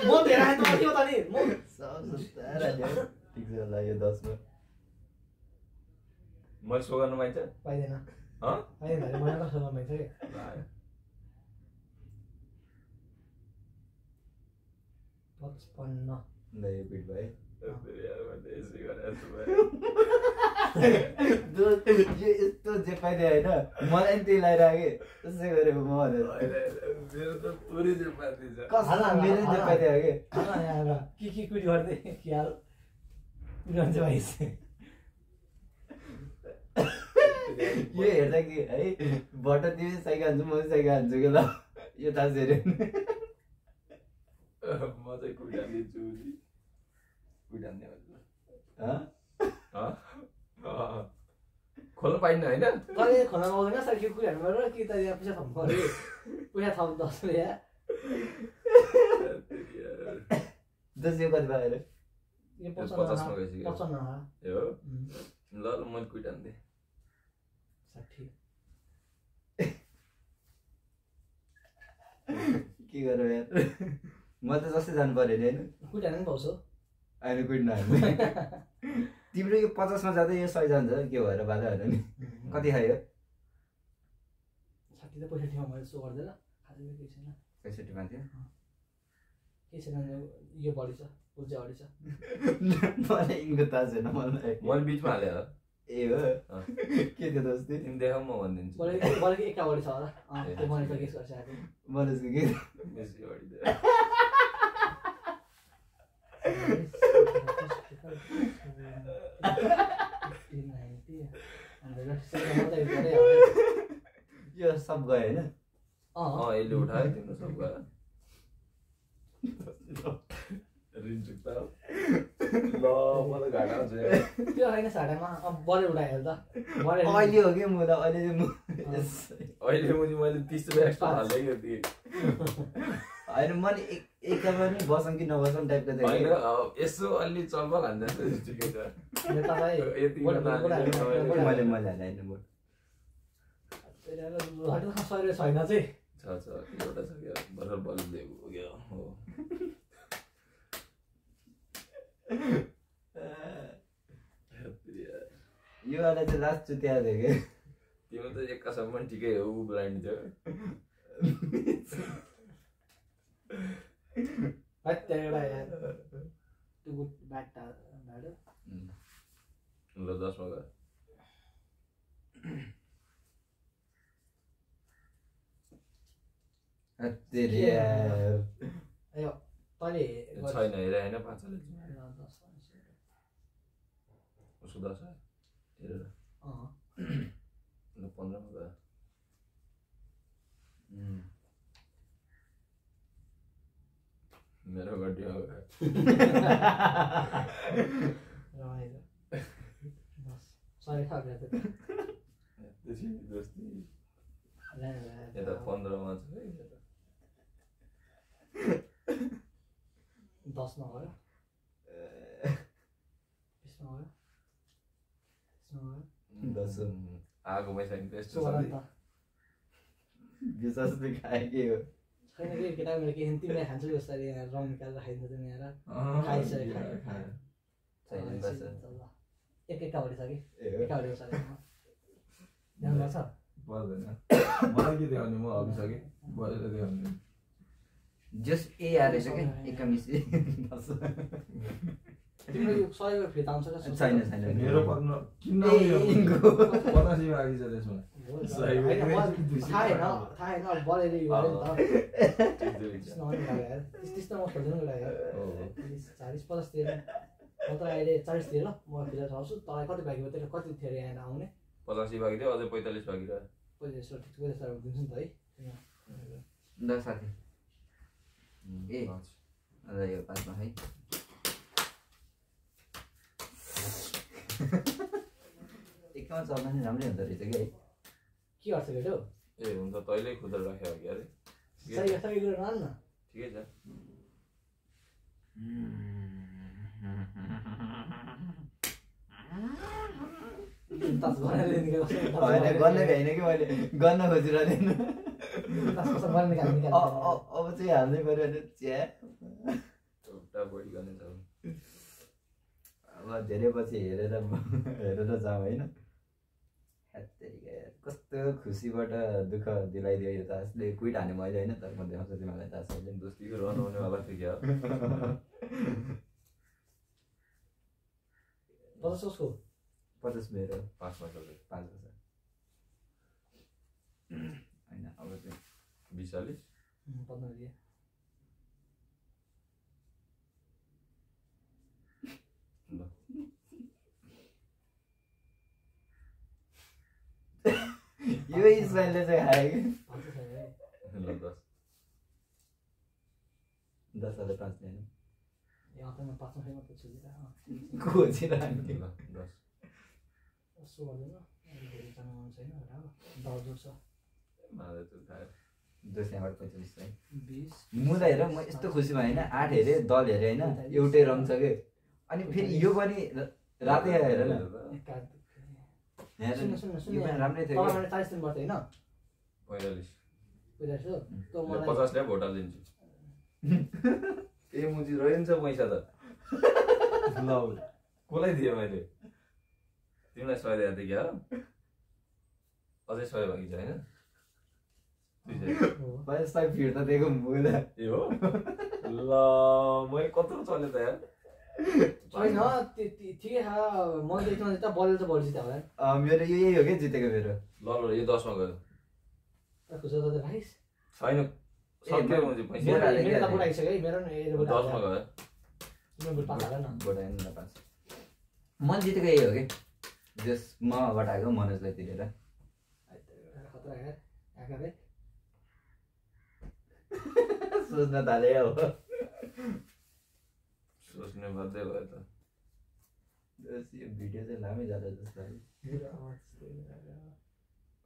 म धेरै हात मार्थ्यो त नि म ठिक छ ल यो 10 मा मैले सो गर्नु पाइन्छ पाइदैन पाइदैन मैले कसो गर्नु पाइन्छ के 55 ल यो बिट भयो यस्तो जे पाइदियो होइन मलाई नि त्यही लगाइरहेको त्यसै गरेको म मेरो त पुरै जे पाइदिन्छ कसलाई मेरो जे पाइदियो कि के कुछ गर्दै ख्याल रहन्छ भाइ यो हेर्दा कि है भट्ट तिमी साइकल हान्छु म साइकल हान्छु कि ल यो तास हेऱ्यो म चाहिँ कुइटान दिन्छु कुइटान दियो खोल्नु पाइन्न होइन तैँले खोल्न पाउँदैन सर के कुराहरूबाट कि त यहाँ पैसा थप्नु पऱ्यो पैसा थप 10 रुपियाँ 10 यो कति भयो अहिले यो 50 मा गइसक्यो 55 ए हो ल मैले क्विट हान्थे 60 के गरौँ यार म त जस्तै जानु पर्यो नि होइन क्विट हान्नु पाउँछ अहिले क्विट नहाल्ने तिम्रो यो 50 मा जाँदै यो 100 जान्छ के भएर बाधा होइन नि कति खायो 60 त 65 मा मैले सो गर्दैन खाँदै केही छैन 65 मा थियो केही छैन यो बढी छ ऊर्जा बढी छ मलाई यिनको थाहा छैन मलाई मैले बिचमा हाले हो ए हो के थियो दोस्ती तिमी देखाऊ म भनिदिन्छु बढी एकटा बढी छ होला त्यो मैले त गेस गर्छ आएको मरेको के बेसी बढी दियो यो सब गयो होइन यसले उठायो तिम्रो सब गयो ऋण चुक्ता ल मलाई घाटा हुन्छ त्यो होइन साटामा अब बढी उठायो त बढी अहिले हो कि म त अहिले चाहिँ अहिले मैले 30 रुपियाँ एक्स्ट्रा हाल्दै थिएँ होइन म नि एकैमा नि बसौँ कि नबसौँ टाइपको थियो होइन यसो अलि चलबल हान्छ ठिकै छ मैले हालेँ बोट छैन चाहिँ छ एउटा छ क्या भर्खर बलिँदै हो क्या हो यो वाला चाहिँ लास्ट चुतिया थियो कि तिम्रो त एक कसम पनि ठिकै हो ऊ ब्लाइन्ड थियो एउटा यार टु गुड ब्याड भाडो ल 10 मा गयो तेरे यार अयो तले छैन हेरे हैन 5 ले उसको 10 है हेरेर ल 15 मा गयो मेरो गड्डी हो रमाइलो बस सरी खाबे त त्यसै दोस्ती यता 15 मा छ है 10 मा गयो 20 मा गयो 10 आगो पैसा इन्भेस्ट सो गर्न त विश्वास भी खाए के हो छैन के केटा मेरो के तिमीले खान्छु जसरी यहाँ रङ निकालेर खाइन्छ तिमी यहाँ खाइसके खायो छैन बस एकैटा बढी छ कि एकैटा बढी छ ध्यान गर्छ पर्दैन मलाई के देखाउने म अघिसके बजेर देखाउने जस ए आरेछ के एकामिसी तिम्रो यो 100 रुपैयाँ फ्री आउँछ र छैन मेरो पर्न किन्न 85 बाँकी छ त्यसमा थाहा हैन बढेर यो गरे नि त त्यस्तो म खोज्नु लाग्यो 40-50 तिर म त अहिले 40 तिर म फिर्ता आउँछु तँलाई कति बाँकी भयो त्यसले कति थियो यहाँ आउने 85 बाँकी थियो अझै 45 बाँकी रह्यो 45 ठिक 45 दिन्छु नि त है ल साथी ए अझ यो 5 मा है एकमा चल्दा नि राम्रै हुँदो रहेछ कि है के गर्छ केटो ए हुन्छ तैँले खुदर राख्यो कि अरे सही गरेर रान न ठिकै छ गर्ने होइन कि मैले गर्न खोजिरहेको अब चाहिँ हाल्नै पर्यो भने च्या अब धेरै पछि हेरेर जाउँ होइन कस्तो खुसीबाट दुःख दिलाइदियो यो तासले क्विट हाने मैले होइन तर म देखाउँछु तिमीलाई तासले दोस्तीको रन हुनेवाला थियो क्या 50 उसको 50 मेरो 5 मा चल्दै 5 वर्ष होइन अब चाहिँ 20 15 दिए ल यो इस्माइलले चाहिँ खायो कि ल 10 हजार 5 ल्याएन यहाँ त म 5 मा मात्र छु खोजिरहने ल 10 सो गर्दैन धेरै जानु मन छैन दर जोड छ दोष यहाँबाट 45 है 20 मुदा हेर म यस्तो खुसी भएँ होइन 8 हेरे दल हेरे होइन एउटै रङ छ के अनि फेरि यो पनि रातै हेर न यो पनि राम्रै थियो 40 दिन पर्छ हैन 45 हो त मलाई 50 ल्या भोट हालिदिन्छु ए मुजी रहन्छ पैसा त ल कोलाई दिए मैले तिमीलाई 100 दिए थियो क्या अझै 100 बाँकी छ हैन मैले सबै फिर्ता दिएको मुदा ए हो ल मैले कत्रो चल्यो त यार छैन ठिकै छ म देख्न त बलले त बढी जित्यो होला मेरो यही हो के जितेको मेरो ल यो 10 मा गयो खुसा त राइस छैन सक्यो मुजी पैसा मेरो त बुढा आइसक्यो है मेरो नि 10 मा गयो तिम्रो बुढा पास हाल न बुढा न पास मन जितेको यही हो के जस मबाट आएको मनोजलाई तिरेर खतरा यार आकाले सोच्न थाले हो सोच्ने बाध्य भयो त यो भिडियो चाहिँ लामै जाला जस्तो लाग्यो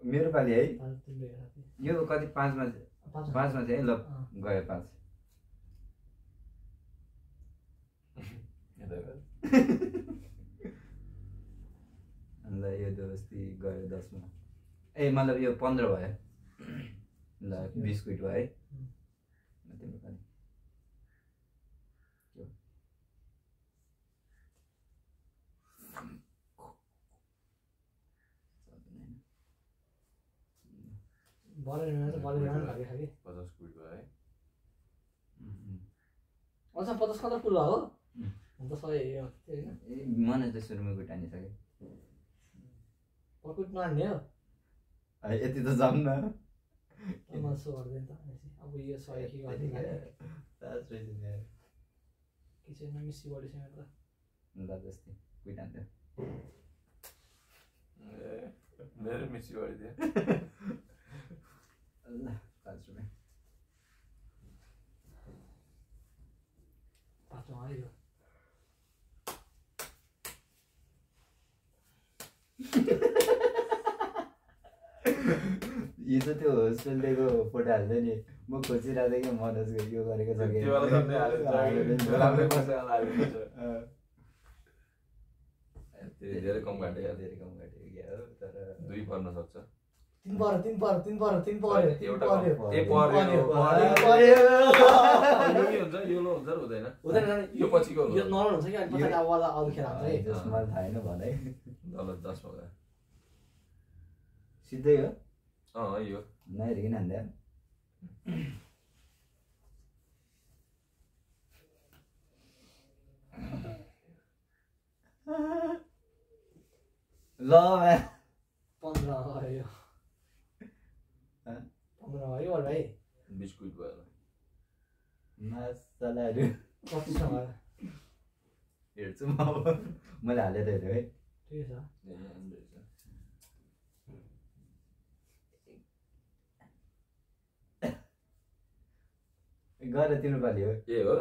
मेरो पालि है यो कति 5 मा चाहिँ है ल गयो 5 ल यो दोस्ती गयो 10 मा ए मतलब यो 15 भयो ल 20 क्विट भयो है तिम्रो पालि बलले राउन्ड भागे खाके 50 क्विट भयो है अझ 50 कता पुल हो हुन त 100 हैन ए मनोजले सुरुमा क्विट हानिसक्यो पकुट नहान्ने हो यति त जाम न म सो गर्दैन त अब यो 100 के गर्दै तास रहेछ यार के छैन मिसी बढीसँग त ल जस्तै क्विट हान्थ्यो मेरो मिसी बढी दियो ल 5 रुपैयाँ 5 आयो यो त त्यो होस्टेल दिएको फोटो हाल्दै नि म खोजिरहेको थिएँ कि मनोजको यो गरेको छ कि धेरै कम घाटे क्या हो तर 2 पर्न सक्छ 3 पर्यो एउटा ए पर्यो हुन्छ यो लो हुन्छ हुँदैन यो पछिको यो नर्मल हुन्छ कि अनि पछाडी आवाज आउँछ खेल हुन्छ है जसमा थाहा छैन भने ल 10 मा गयो सिधै हो यो नहेरिकन हान्दा ल 15 आयो 15 आयो भाइ 20 क्विट भयो मसलाहरू 25 आयो हेर्छु म अब मैले हालेर हेरेँ है ठिकै छ गएर तिम्रो पालि हो ए हो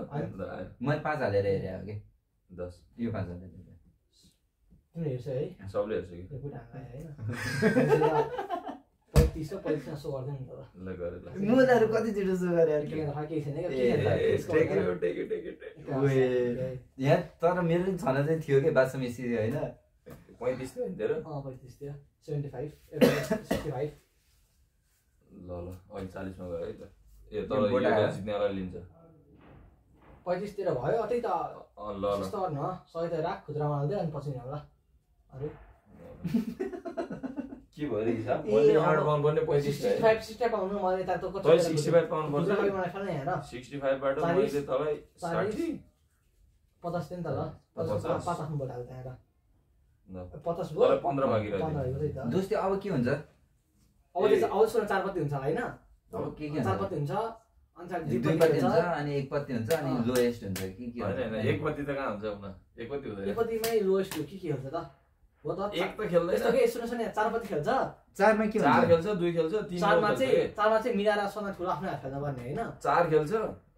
मैले 5 हालेर हेरेँ हो कि 10 यो 5 हालेर हेरेँ तिमीले हेर्छ है सबले हेर्छ कि यो बुढा हामीलाई हैन 35 मा सो गर्दैन नि त ल गरे ल मुदाहरू कति छिटो सो गरे यार के थाहा केही छैन यहाँ तर मेरो पनि छन चाहिँ थियो कि बादशाह मिसी होइन 35 थियो नि तेरो 35 थियो 75 65 ल अहिले 40 मा गयो है त ए तर यो जित्नेवाला लिन्छ 35 तिर भयो अतै त ल त्यस्तो गर्न 100 त राख खुद्रामा हाल्दै अनि पछि होला अरे के भयो रे हिसाब मैले आउट पाउनु पर्ने 35 65 पाउनु मैले त कति 65 पाउनु पर्छ मलाई खान हेर 65 बाट मैले तलाई 60 50 दिन त ल 50 आफ्नो बोट हाल त्यहाँ ल 50 भयो 15 बाँकी रह्यो 15 भयो त दोस्ती अब के हुन्छ अब त्यसो अवश्य 4 पत्ती हुन्छ हैन अब के 4 पत्ती हुन्छ अनि 2 पत्ती हुन्छ अनि 1 पत्ती हुन्छ अनि लोएस्ट हुन्छ के हैन 1 पत्ती त कहाँ हुन्छ हुन 1 पत्ती हुँदैन 1 पत्तीमै लोएस्ट हो के हुन्छ त हो त एक त खेल्दैन यस्तो के सुन 4 पत्ती खेल्छ 4 मा के हुन्छ 4 खेल्छ 2 खेल्छ 3 4 मा चाहिँ मिलाएर सना ठुलो आफ्नो हात खेल्न पर्ने हैन 4 खेल्छ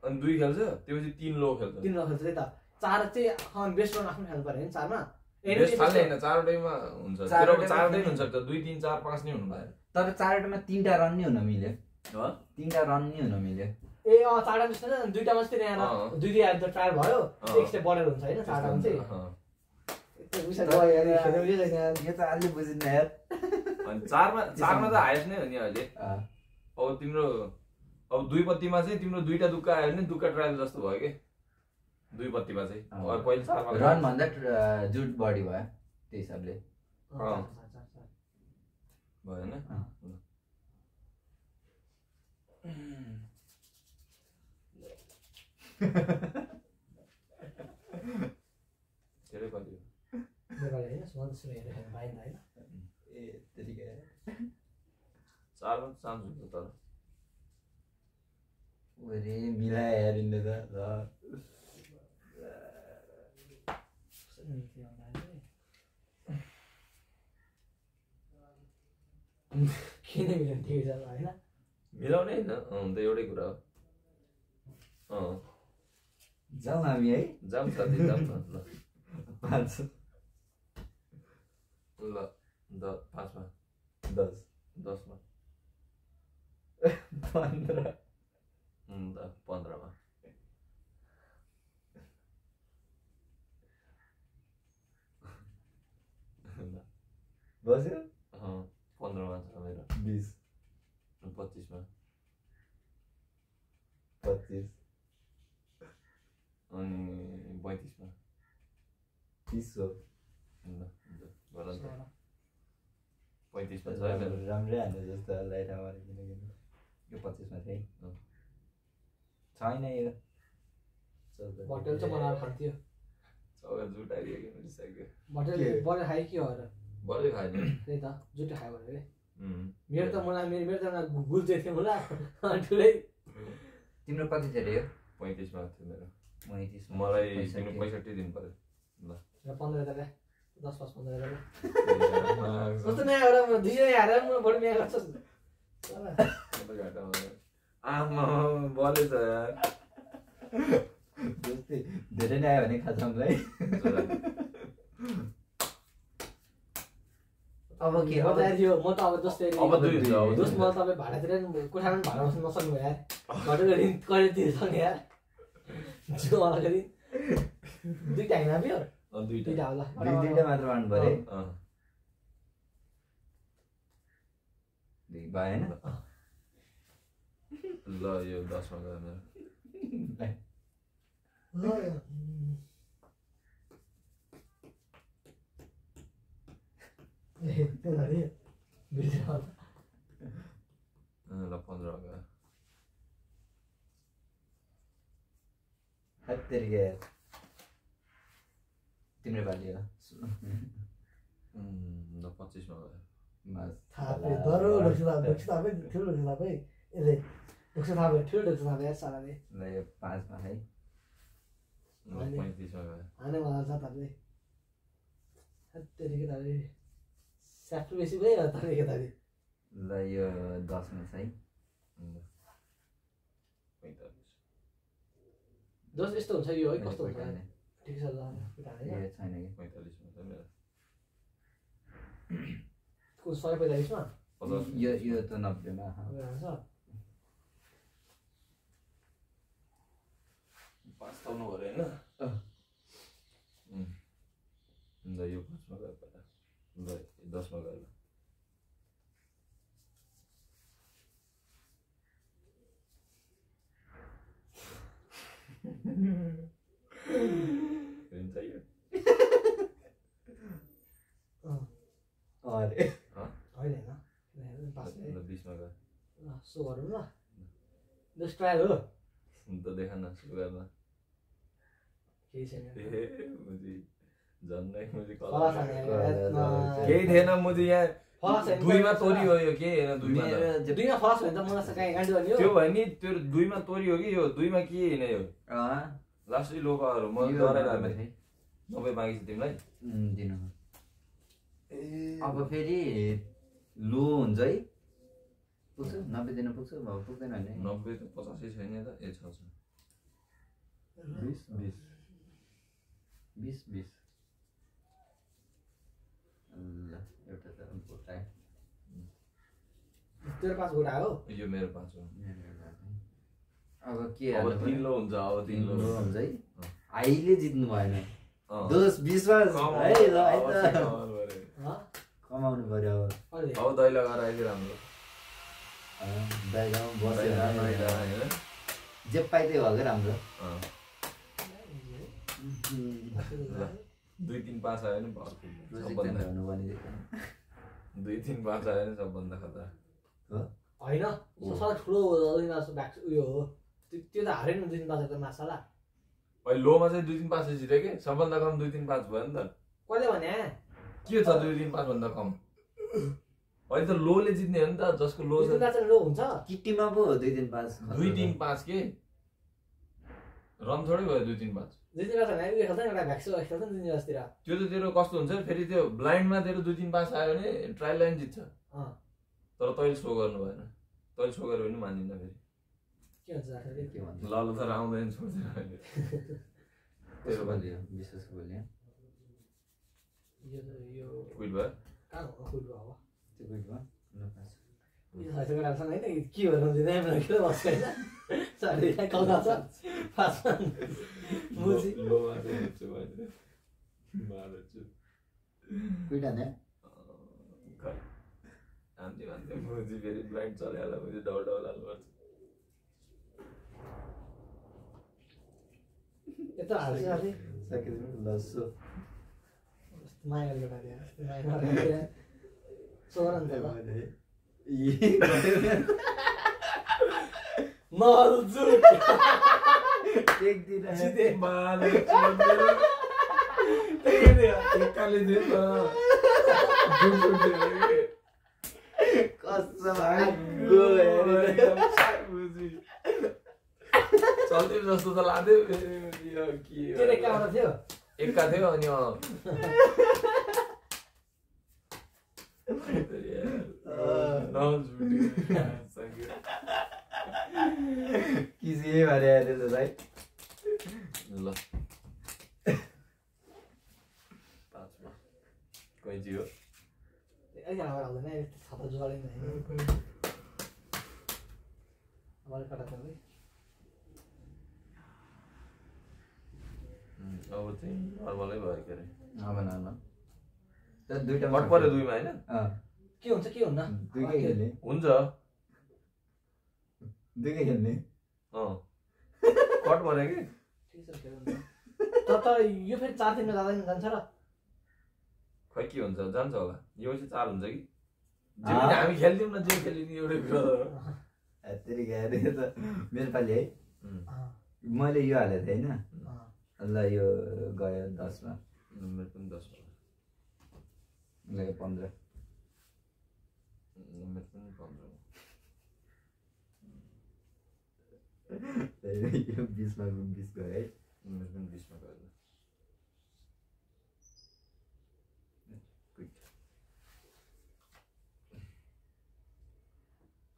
अनि 2 खेल्छ त्यसपछि 3 लो खेल्छ 3 लो खेल्छ त्यही त 4 चाहिँ बेस्ट रन आफ्नो खेल्नु पर्ने हैन 4 मा बेस्ट फाल्ने होइन, चारवटैमा हुन्छ। तेरो चारवटै हुन्छ त, 2 3 4 5 नै हुनु भयो। तर चारवटामा 3टा रन नि हुन मिल्यो। 3टा रन नि हुन मिल्यो। ए चारवटा जस्तो न, दुईटामा चाहिँ त्यहाँ 2 आएर त ट्रायल भयो, एक स्टेप बढेर हुन्छ हैन चारवटामा चाहिँ। यो त अलि बुझिन्न यार। अनि चारमा त हाइस्ट नै हो नि अहिले। अब तिम्रो अब 2 पत्तीमा चाहिँ तिम्रो 2टा दुक्का आयो भने दुक्का ट्रायल जस्तो भयो के 2 पत्तीमा चाहिँ। अब पहिले 4मा रन भन्दा जुट बढी भयो त्यो हिसाबले। भयो हैन। धेरै कति नेपाली हैन सुन हेरेर पाइन्छ हैन। ए त्यतिकै 4मा चान्स हुन्छ तर ओरे मिलाए यार इनले त ल किन मिल्दैन ठिकै छ हैन। मिलाउने हैन, त एउटै कुरा हो। जाउँ हामी है, जाम साथी जाम न ल। 5 ल 5मा 10 10मा 15 15मा बस्यो 15मा छ मेरो 20 25मा 25 अनि 35मा 30 हो। ल गर न 35मा छ मेरो। राम्रै हाल्ने जस्तो लाइटा मारे किनकि यो 25मा चाहिँ छैन यो बटल चाहिँ बनाएर खान्थ्यो। चौका जुटाइदियो कि मिलिसक्यो। बटल बटल खायो के हो र बलै खायो नि। त्यही त जुटो खायो भने मेरो त मेरो त गुल्जे थियो होला ठुलै। तिम्रो कति थियो रे यो? 35मा थियो मेरो। 35 मलाई तिम्रो 65 दिनु पर्यो। ल 15 हजार 10 5 15 हजार कस्तो नयाँ हो र। म 2 जना हारेर म बढी नयाँ गर्छु आमा बले छ यार। जस्तै धेरै नै आयो भने खाजामलाई। अब के म त अब जस्तै अब 2 हुन्छ। अब दोस्त म तपाईँ भाडातिर कोठामा भाडा बस्नु नसक्नु भयो यार। घरको दिन कहिले तिर्छन् यार जो वाला दिन 2टा हैन बियो 2टा होला। 2टा मात्र मान्नु पर्यो है। 2 भएन ल यो 10मा गयो मेरो। ल 15मा गयो। हत्तेरिके तिम्रो बाली हो। ल 25मा गयो। थापे दरो ढुक्छ थापे ठुलो ढुक्छ थापे यसले ढुक्छ थापे ठुलो ढुक्छ थापे यार सालाले। ल यो 5मा है। 35मा गयो। आने वाला छ थापे हत्तेरिके थापे स्याफ्ट बेसी भयो थापे के थापे। ल यो 10मा छ है। 45 दोस्त यस्तो हुन्छ यो है कस्तो हुन्छ ठिक छ ल यो छैन कि 45मा छ मेरो। कुन 145मा यो त 90मा हुन्छ। 5 ताउनु पर्यो हैन। ल यो 5मा गयो पहिला। ल 10मा गयो। चाहियो अरे होइन होइन पासले 20मा गयो। सो गरौँ ल जस्ट ट्रायल हो त देखा न सुगरमा केही छैन। मुजी झन्डै मुजी फलास हाने केही थिएन मुजी यहाँ फलास हैन 2मा तोरी हो यो के हैन 2मा दुईमा फलास भयो नि त मलाई चाहिँ गाडी गर्ने हो त्यो भयो नि त्यो 2मा तोरी हो कि यो 2मा के हैन यो लास्टै लोकहरू म डराइरहेको थिएँ 90 मागेछ तिमीलाई दिनु। अब फेरि लो हुन्छ है पुग्छ 90 दिन पुग्छ अब पुग्दैन भने 90 त 50 छैन त ए छ 20 20 20 20 ल एउटा त भोटाए तेरो 5 गोटा हो यो मेरो 5 हो अब के अब 3 लो हुन्छ अब 3 लो हुन्छ है आइले जित्नु भएन अँ दोष विश्वास है ल है त ह कमाउनु पर्यो अब कहिले अब दैलो गरेर अहिले राम्रो दाइलामा बसेर दैलो हैन जे पाइ त्यही भयो क्या राम्रो अँ 2 3 5 आयो नि सबभन्दा हुनु पर्ने 2 3 5 आयो नि सबभन्दा खतरा होइन सबभन्दा ठुलो उयो हो त्यो त हारे नि 2 3 5 त माछाला अहिले लोमा चाहिँ 2 3 5 जित्यो कि सबभन्दा कम 2 3 5 भयो नि त कहिले भने के छ 2 3 5 भन्दा कम अहिले त लोले जित्ने हो नि त जसको लो छ लो हुन्छ किट्टीमा पो 2 3 5 2 3 5 के रन थोरै भयो 2 3 5 दुई दिन खेल्छ नि एउटा भ्याक्सिन खेल्छ नि जस्तिर त्यो त तेरो कस्तो हुन्छ फेरि त्यो ब्लाइन्डमा तेरो 2 3 5 आयो भने ट्रायल लाइन जित्छ तर तैले शो गर्नु भएन तैले शो गर्यो भने मान्दिन फेरि के हुन्छ आखिर के भन्छ ल तर आउँदैन छोड्दैन अहिले तेरो बोल्यो विशेष बोल्यो यो क्विट भयो कहाँ हो फुट भयो त्यो गुड भयो यो साइडको राख्छ हैन के भएर दिँदै किन बस्छ हैन साडी कल्दा छ फास्ट मुजी लोमा चाहिँ हुन्छ भयो मार्छु कुइटा ने आन्टी भन्दै मुजी फेरि ब्लाइन्ड चलाइहाल्दा मुजी डबल डबल हाल्नुपर्छ यता हाल्छ अलि सकिदिनु लस्सो माया गरेको माया गरेको सोरन त मर्जु एक दिन जिते माले छोडेर एकाले दे कसम चल्थ्यो जस्तो त लाग्थ्यो के कहाँबाट थियो एका थियो अनि किसी भरे आएर त भाइ ल 5 मा कोही जियो एकजनाबाट हुँदैन छाता जोडिँदैन अब कटा गर्दै अब चाहिँ नर्मलै भयो के अरे अब न त दुईटा कट पर्यो 2 मा हैन के हुन्छ के हुन्न दुईकै खेल्ने हुन्छ दुईकै खेल्ने कट पर्यो कि ठिक छ तर यो फेरि 4 दिनमा जाँदैन जान्छ र खै के हुन्छ जान्छ होला यो चाहिँ 4 हुन्छ कि जे पनि हामी खेल्दियौँ न जे खेलिदिने एउटै कुरा तेरि गएर त मेरो पालि है मैले यो हालेको थिएँ होइन ल यो गयो 10 मा मेरो पनि 10 गयो 15 मेरो पनि 15 यो 20 मा 20 गयो है मेरो पनि 20 मा गयो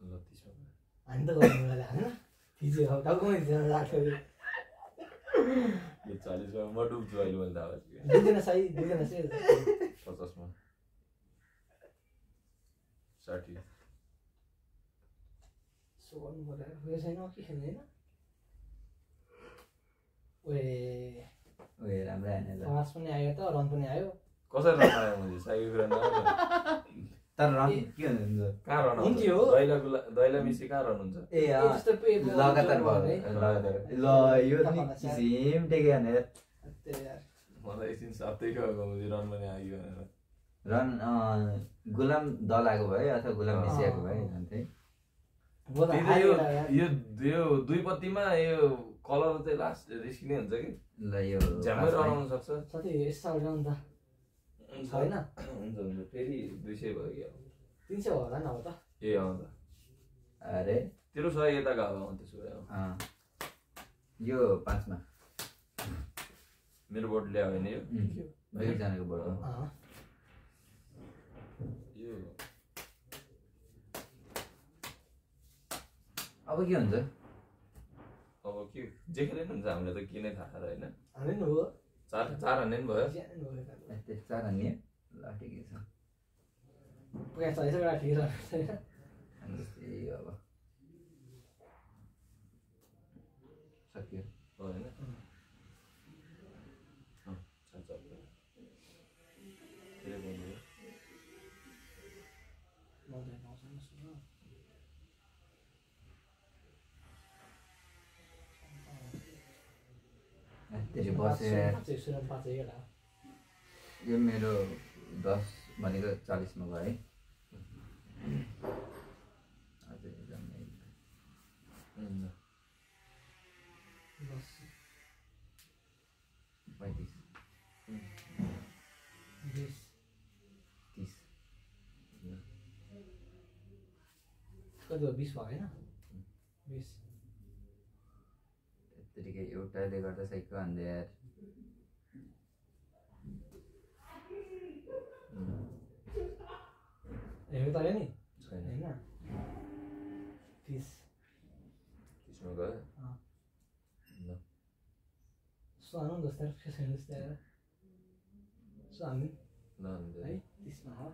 ल 30 मा हामी त गर्नु होला हैन थिजे हो टाउकोमै थिएन राख्यो यो 40 मा म डुब्छु अहिले मैले थाहा भयो दुईजना सही 50 मा 60 सोन गरेर उयो छैन के खेल्ने हैन ओए राम्रो आएन ल पास पनि आयो त रन पनि आयो कसरी रन आयो मैले साइको कुरा नआयो तर रन के हुन्छ कहाँ रन हुन्थ्यो दैला मिसी कहाँ रन हुन्छ ए त्यस्तो पे लगातार भयो लगातार ल यो नि किसिम टेक्यो भने मलाई एकछिन साथै गएको मुजी रन पनि आयो भनेर रन गुलाम दल आएको भयो अथवा गुलाम मेसी आएको भयो अन्त यो दुई पत्तीमा यो कलर चाहिँ लास्ट रिस्किने हुन्छ कि ल यो झ्यामै रन आउन सक्छ साथी यस्तो आउँछ नि त छैन हुन्छ हुन्छ फेरि 200 भयो कि 300 होला नि अब त ए आउँदा अरे तेरो 100 यता गयो त्यसो भए यो 5 मा मेरो बोर्ड ल्यायो भने यो दुईजनाको बोर्ड यो अब के हुन्छ अब के जे खेले नि हुन्छ हामीलाई त के नै थाहा र हैन हाल्नु हो 4 हान्ने नि भयो 4 हान्ने ल ल ठिकै छ पुरा चलेछ बेला ठिकै छ त्यही अब सक्यो हो हैन त्यसरी बसेर यो मेरो 10 भनेको 40 मा भयो है अझै जम्मै 35 20 30 कति भयो 20 भयो हैन 20 त्यतिकै एउटाले गर्दा साइको हान्दै यार हेर्नु त नि छैन हैन 30 त्यसमा गयो ल सानो जस्तो फेसन जस्तो सानो ल है 30 मा हो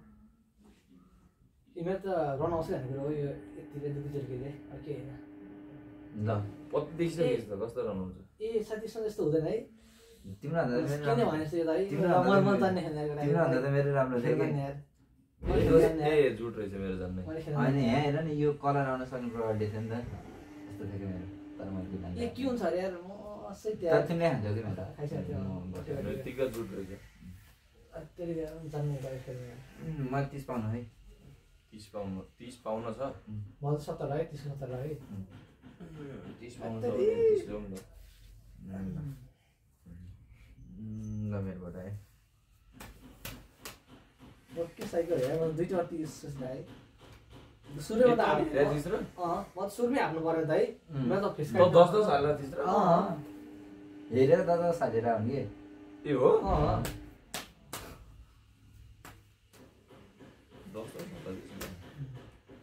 इमे त रन आउँछ भनेको हो यो यतिले दुईतिर के रे के हैन ल पत्ती छ कस्तो रहनुहुन्छ ए साथीसँग यस्तो हुँदैन है तिम्रो भन्दा त किन भने जस्तो यो त है म जान्ने खेल्ने तिम्रो भन्दा त मेरो राम्रो थियो कि ए जुट रहेछ मेरो जान्ने होइन यहाँ हेर नि यो कलर आउन सक्ने प्रोबेबिलिटी थियो नि त यस्तो थियो कि मेरो तर मैले बिना ए के हुन्छ अरे यार म असै तर त्यहाँ तिमीले खान्छौ कि मेरो खाइसकेको यतिका जुट रहेछ त्यही जान्ने गरे खेल्ने म 30 पाउनु है 30 पाउन छ म त 70 है 30 70 है 30 पाउन छ 30 ल्याउँ न ल मेरोबाट है ओके साइकल है म दुईटा 30 सोच्दा है सुरुमा त ए तिस्रो म त सुरुमै हाल्नु पर्यो त है म त फेस त 10 हाल्ला तिस्रो हेरेर त सालेर आउने कि ए हो 10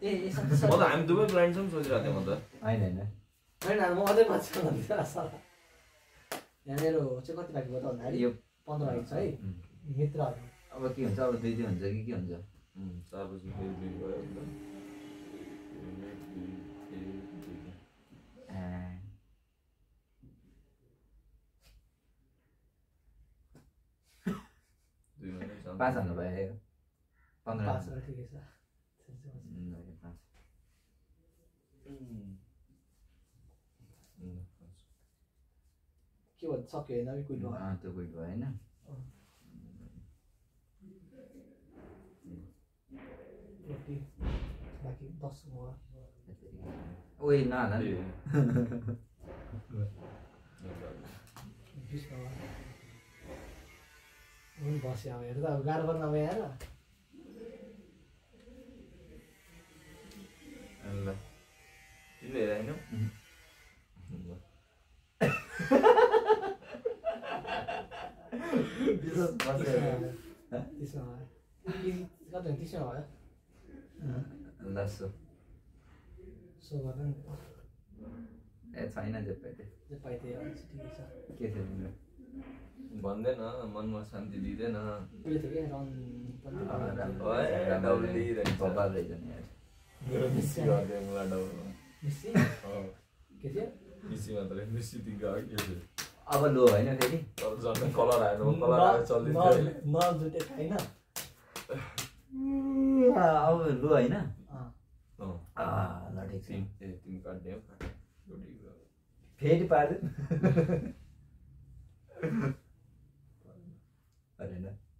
ए म त हामी दुवै ब्लाइन्ड छौँ सोचिरहेको थिएँ म त होइन हैन म अझै मान्छे भन्दिनँ साला यहाँ मेरो चाहिँ कति बाँकी भयो त भन्दाखेरि यो 15 बाँकी छ है मित्रहरू अब के हुन्छ अब 2 हुन्छ कि के हुन्छ 4 बजी फेरि 2 भयो नि त 5 हाल्नु भयो 15 5 ठिकै छ के भन्छ सक्यो होइन क्विट भयो त्यो क्विट भयो होइन बाँकी 10 भयो ओइ नहाल नि 20 भयो पनि बस्यो अब हेर्दा अब गाह्रो पर्न अब यहाँ ल तिमीले हेर होइन ए छैन के थियो तिम्रो भन्दैन मनमा शान्ति दिँदैन बबाल रहेछ नि यार मेरो मिसी गरिदियो मलाई मिसी मात्रै मिसी दिएको के थियो अब लो होइन फेरि झन् कलर आयो कलर आयो चल्दिन्छ नजुटे छैन अब लो होइन ल ठिक छ ए तिमी काट्ने हो फेरि पार्दैन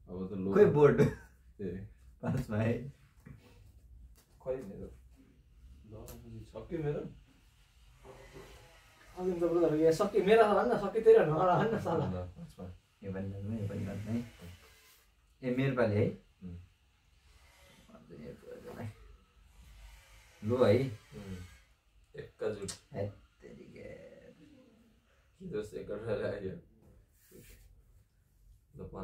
अब त लो खोइ बोर्ड ए 5 मा है खै मेरो सक्यो मेरो अघि त ब्रदर यहाँ सक्यो मेरो भन्न सक्यो तेरो भन्न साला यो पनि गर्नु है ए मेरो पालि है लो है एकजुट जस्तो एक लाग्यो ल 10 मा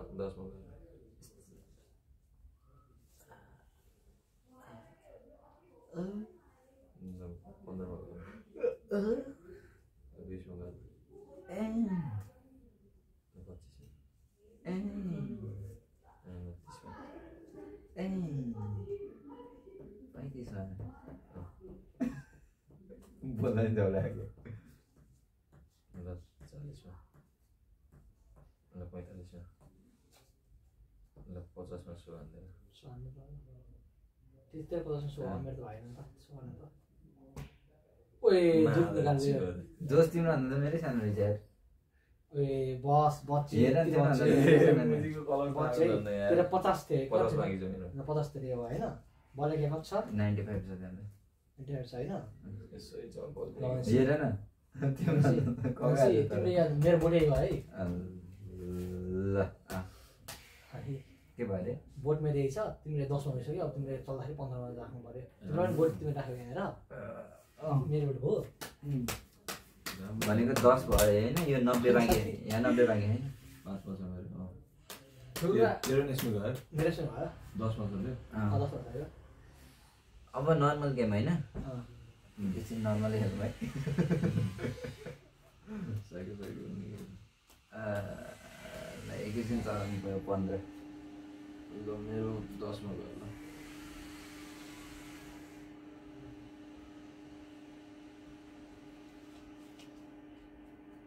15 मा 20 मा 25 मा बोल्दा नि झगडा लाग्यो। ल 40 मा ल 45 मा ल 50 मा सो हान्दैन त्यस्तै 50 सो मेरो त भएन नि त सो गर्न त ओए जुट निकाल्दियो जोस तिम्रो भन्दा मेरै सानो रहेछ यार। ओए बस बच्चे हेर नि त्यो भन्दा मुजीको कलर बच्चे तेरो 50 थियो 50 मागी छ मेरो 50 थियो हैन बले के कति छ 95 छ त्यहाँ। इन्टर छ हैन यसै चम्पल हेर न तिम्रो यहाँ मेरो बोटे भयो है ल के भयो अरे बोट मेरो यही छ तिमीले 10 मा भइसक्यो अब तिमीले चल्दाखेरि 15 मा राख्नु पर्यो तिम्रो पनि बोट तिमीले राख्यौ यहाँ हेर मेरो बोट हो भनेको 10 भयो हैन यो 90 बाँकी यहाँ 90 बाँकी हैन 5 वर्ष मेरो ठुलो तेरो नेसमा गयो मेरो सँग भयो 10 मा चल्यो 10 मा भयो अब नर्मल गेम हैन एकछिन नर्मलै खेल्नु भाइ एकैछिन चलाउनु पऱ्यो 15 ल मेरो 10 मा गयो ल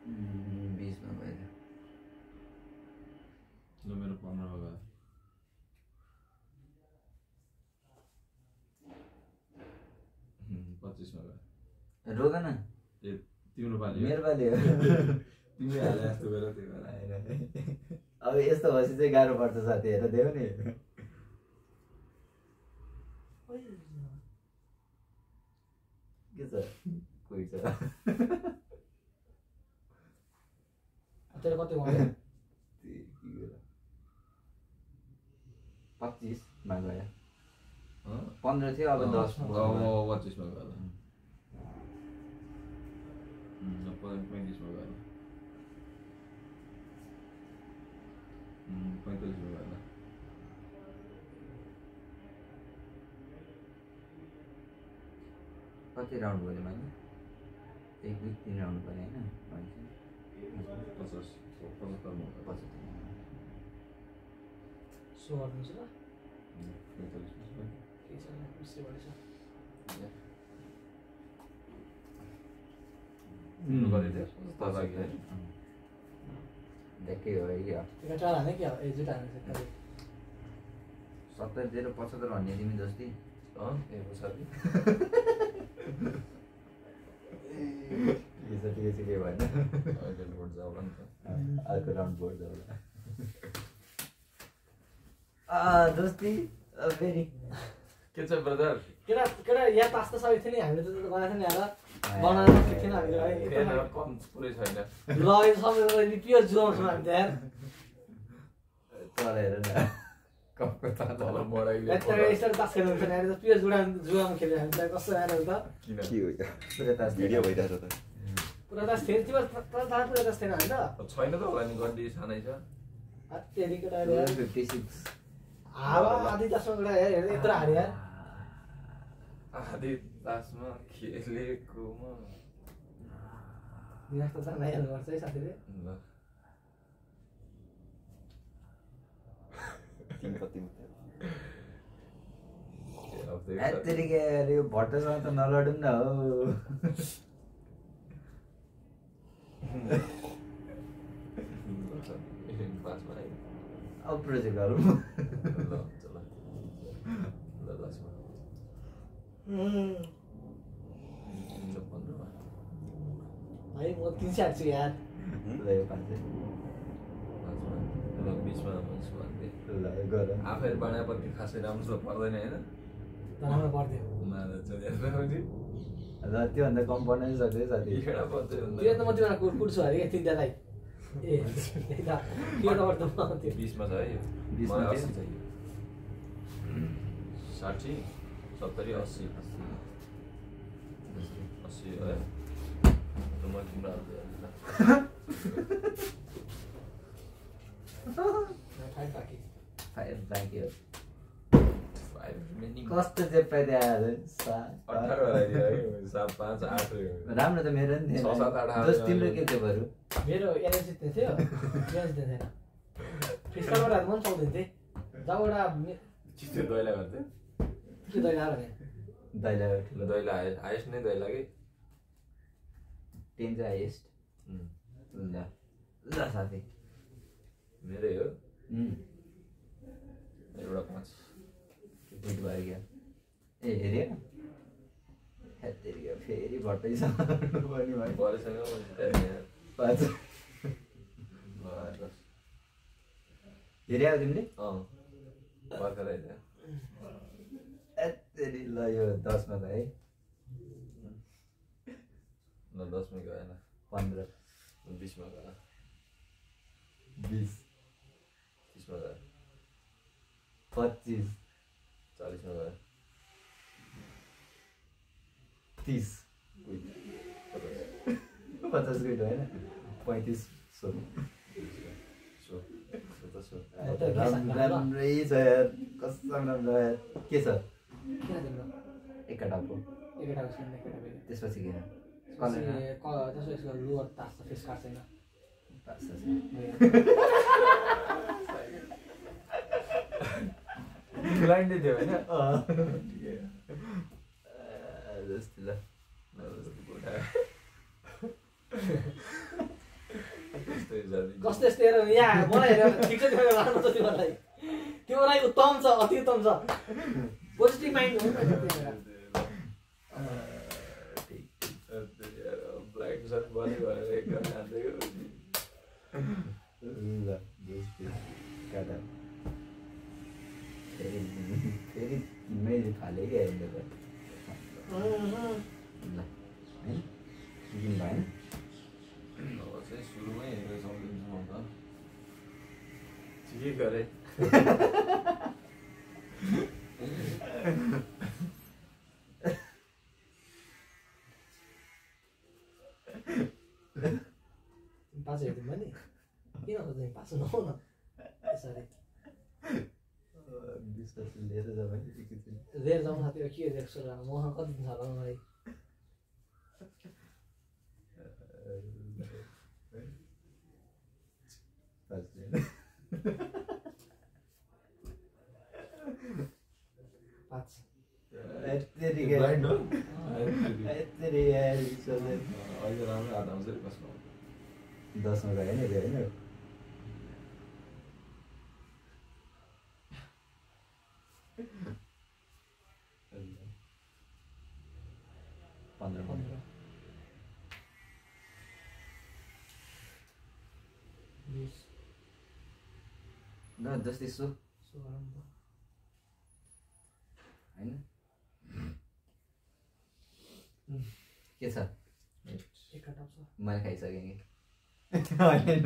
20 मा भयो ल मेरो 15 मा गयो 25 मा गयो रोग न ए तिम्रो पाली मेरो पाली हो तिमीले हाले जस्तो गरेर त्यो गरेर अब यस्तो भएपछि चाहिँ गाह्रो पर्छ साथी हेर देऊ नि के छ कोही छ तेरो कति भयो 25 मा गयो 15 थियो अब 10 अब 25 मा गयो ल 35 मा गयो 45 मा गयो कति राउन्ड भयो मैले 1 2 3 राउन्ड पर्यो हैन 50 75 मा गयो सो गर्नुहुन्छ ल 45 मा गयो के छ मिस्त्री बढी छ गरिदियो तपाईँ है देखे हो क्या त्यो टाढा हाने क्या ए जुट हाने छ 70 0 75 भन्ने तिमी जस्तै ए पछाडि ठिकै छ के भएन अहिले बोर्ड जाउला नि त अर्को राउन्ड बोर्ड जाउला दोस्ती फेरि के छ ब्रदर केटा केटा यहाँ पास त सबै थियो नि हामीले त गएको थियो नि आएर बनाएर थिएन हामीले कम पुरै छैन ल यो सबै पियर जुवाउँछ हामी त यार तर हेर न कपको तल मडाइले यता यसरी तास खेल्नु हुन्छ नि अहिले त पियर जुवामा खेल्यो हामी त कस्तो आएर त किन के हो यो पुरा तास भिडियो भइरहेछ त पुरा तास थियो तिम्रो पुरा तास थिएन होइन छैन त होला नि गड्डी सानै छ त्यही केटा यार 56 हावा आधी तासमा गएर यार यत्रो हारे यार आधी तासमा खेलेको म दिनास त जान याद गर्छ है साथीले ल तेरिके यो भट्टसँग त नलडौँ न हो अब प्रोजेक्ट गरौँ है म 300 हाल्छु यार ल यो 5 आफै बाँडापट्टि खासै राम्रो पर्दैन होइन राम्रो पर्थ्यो ल त्योभन्दा कम पर्न सक्यो साथी त्यो त म तिमीलाई कुट्छु अरे क्या तिनटालाई ए त्यो त गर्दा त्यो 20 मा छ है 20 मा 80 चाहियो 60 70 80 है म तिम्रो कस्तो चाहिँ पाइदिएर राम्रो त मेरो नि थिएन तिम्रो के थियो बरु मेरो एनर्जी थियो एनर्जी थिएन फिस्टलबाट हात मन चल्दैन जबबाट चित्ते दैला गर्थे के दैला भने दैला दैला हाइस्ट नै दैला कि 10 चाहिँ हाइएस्ट ल ल साथी मेरै हो एउटा 5 बिट भयो क्या ए हेऱ्यो हेरेको फेरि भट्टैसँग पनि भयो बलेसँग पाँच हेऱ्यौ तिमीले भर्खर आइदियो एतेरी ल यो 10 मा त है ल 10 मा गएन 15 20 मा गयो 20 30 मा गयो 25 40 मा गयो 30 50 गइट होइन 35 सो राम्रै छ यार कसम राम्रो यार के छ एकटाको त्यसपछि किन ब्लाइन्डै थियो होइन जस्तै ल कस्तो यस्तो हेर यहाँ मलाई हेरेर ठिक छ तिमीलाई राम्रो छ तिमीलाई उत्तम छ अति उत्तम छ पोजिटिभ माइन्ड हो ब्ल्याक सर्ट बनेको भनेर एकदम हान्दिएको ल काटा फेरि मैले फाले क्या अहिले त ल है किन भएन चाहिँ सुरुमै हेरेर सम्झिन्छु म त ठिकै गरेँ पाँच हेरिदिनु नि किन तिमी पाँच नहौ न यसरी विश्वास लिएर जाऊ रेर जाउँ साथी के देख्छु र मसँग कति दिन छ होला मलाई पाँच ब्लाइन्ड हो अहिले राम्रो हात आउँछ कसमा 10 मा गयो नि होइन 15 न जस्तै सो होइन के छ मैले खाइसकेँ कि होइन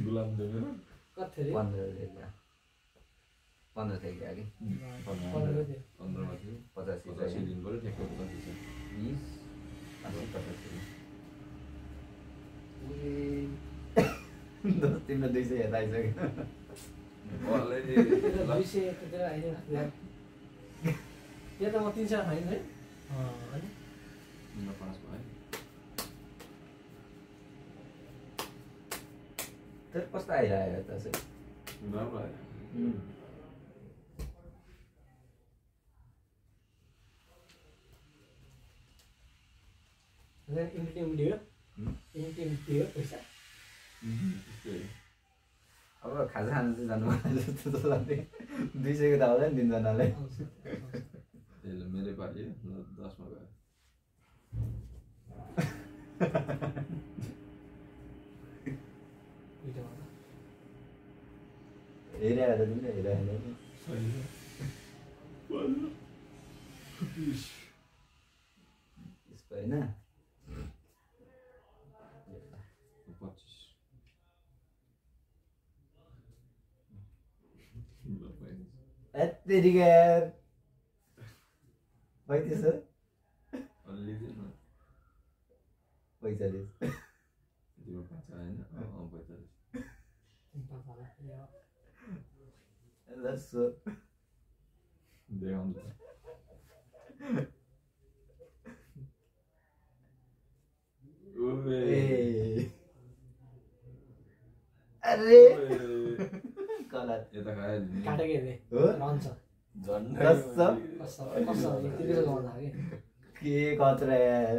गुलाम देव 15 थियो कि अघि 15 मा थियो 85 दिन पऱ्यो ठ्याक्कै 20 85 तिम्रो 200 हेर्दा आइसक्यो त्यो त म 300 खाइँ है तर कस्तो आइरहेको त राम्रो आयो पैसा अब खाजा खानु चाहिँ जानु जस्तो त लाग्दै 200 को त आउँदैन तिनजनालाई मेरै पालि 10 मा गयो हेरेर तिमीले हेरेर यसको होइन 25 एत्तेरिका 35 हो अलि दिन 45 तिम्रो 5 आएन 45 लसो देखाउँछ अरे कलर यता खायो काटेको हेर्ने हो रहन्छ झन्डै कस्तो के कत्रा यार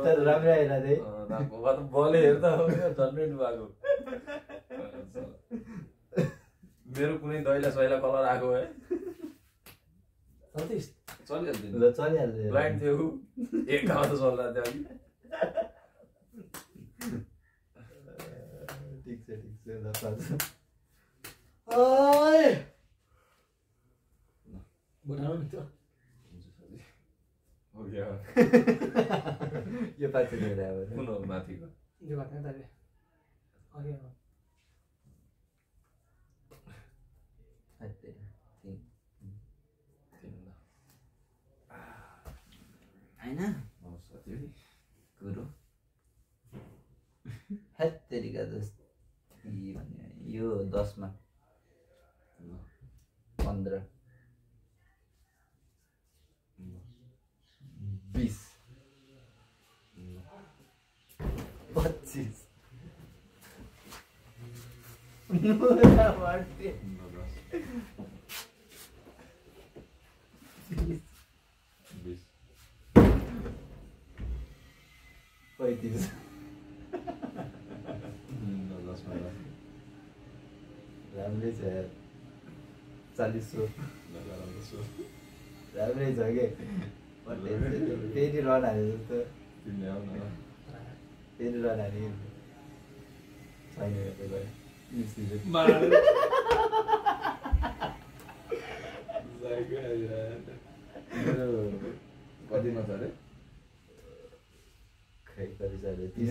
तर राम्रो आएन त्यही बल हेर्दा झन्डै भएको मेरो कुनै दैला सैला कलर आएको है चलिहाल्थ्यो ल चलिहाल्छ ब्लाइन्ड थियो एक ठाउँमा त चल्दा थियो ठिक छ ल पाँच यो पाँच कुन हो माथिको होइन कुरो हेत तरिका जस्तो यो 10 मा 15 20 25 राम्रै छ यार 40 राम्रै छ के फेरि रन हाले जस्तो फेरि रन हाले छैन कतिमा छ अरे खै कति छ अरे 30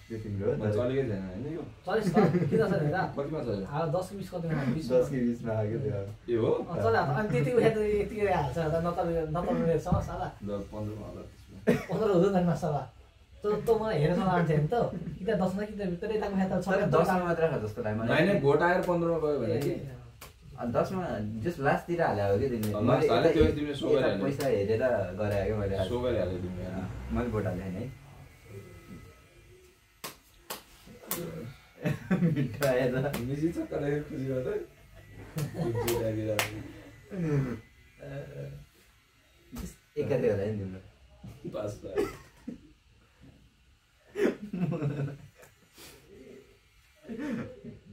त्यो तिम्रो हो चलेकै छैन होइन यो 40 त किन छ हेरा कतिमा छ 10 कि 20 कतिमा 20 10 कि 20 मा आयो त्यो यो हो चल अनि त्यति उठे त यतिकै हाल्छ नतल समस्या ल 15 मा होला 15 हुँदैन मसला त मलाई हेरेर लाग्छ नि त किता 10 मा किता भित्रै ताको हेता छ 10 मा मात्र खा जस्तो लाग्यो मलाई हैन भोट आएर 15 मा गयो भने कि 10 मा जस लास्ट तिर हाले हो के तिमीले लास्ट हाले त्यो तिमीले सो गरे पैसा हेरेर गरे के मैले सो गरे हाले तिमीले मैले भोट हाले हैन है मिठो आयो त मिजी छ कले खुसी भयो खुसी लाग्यो एकाले होला नि तिम्रो पास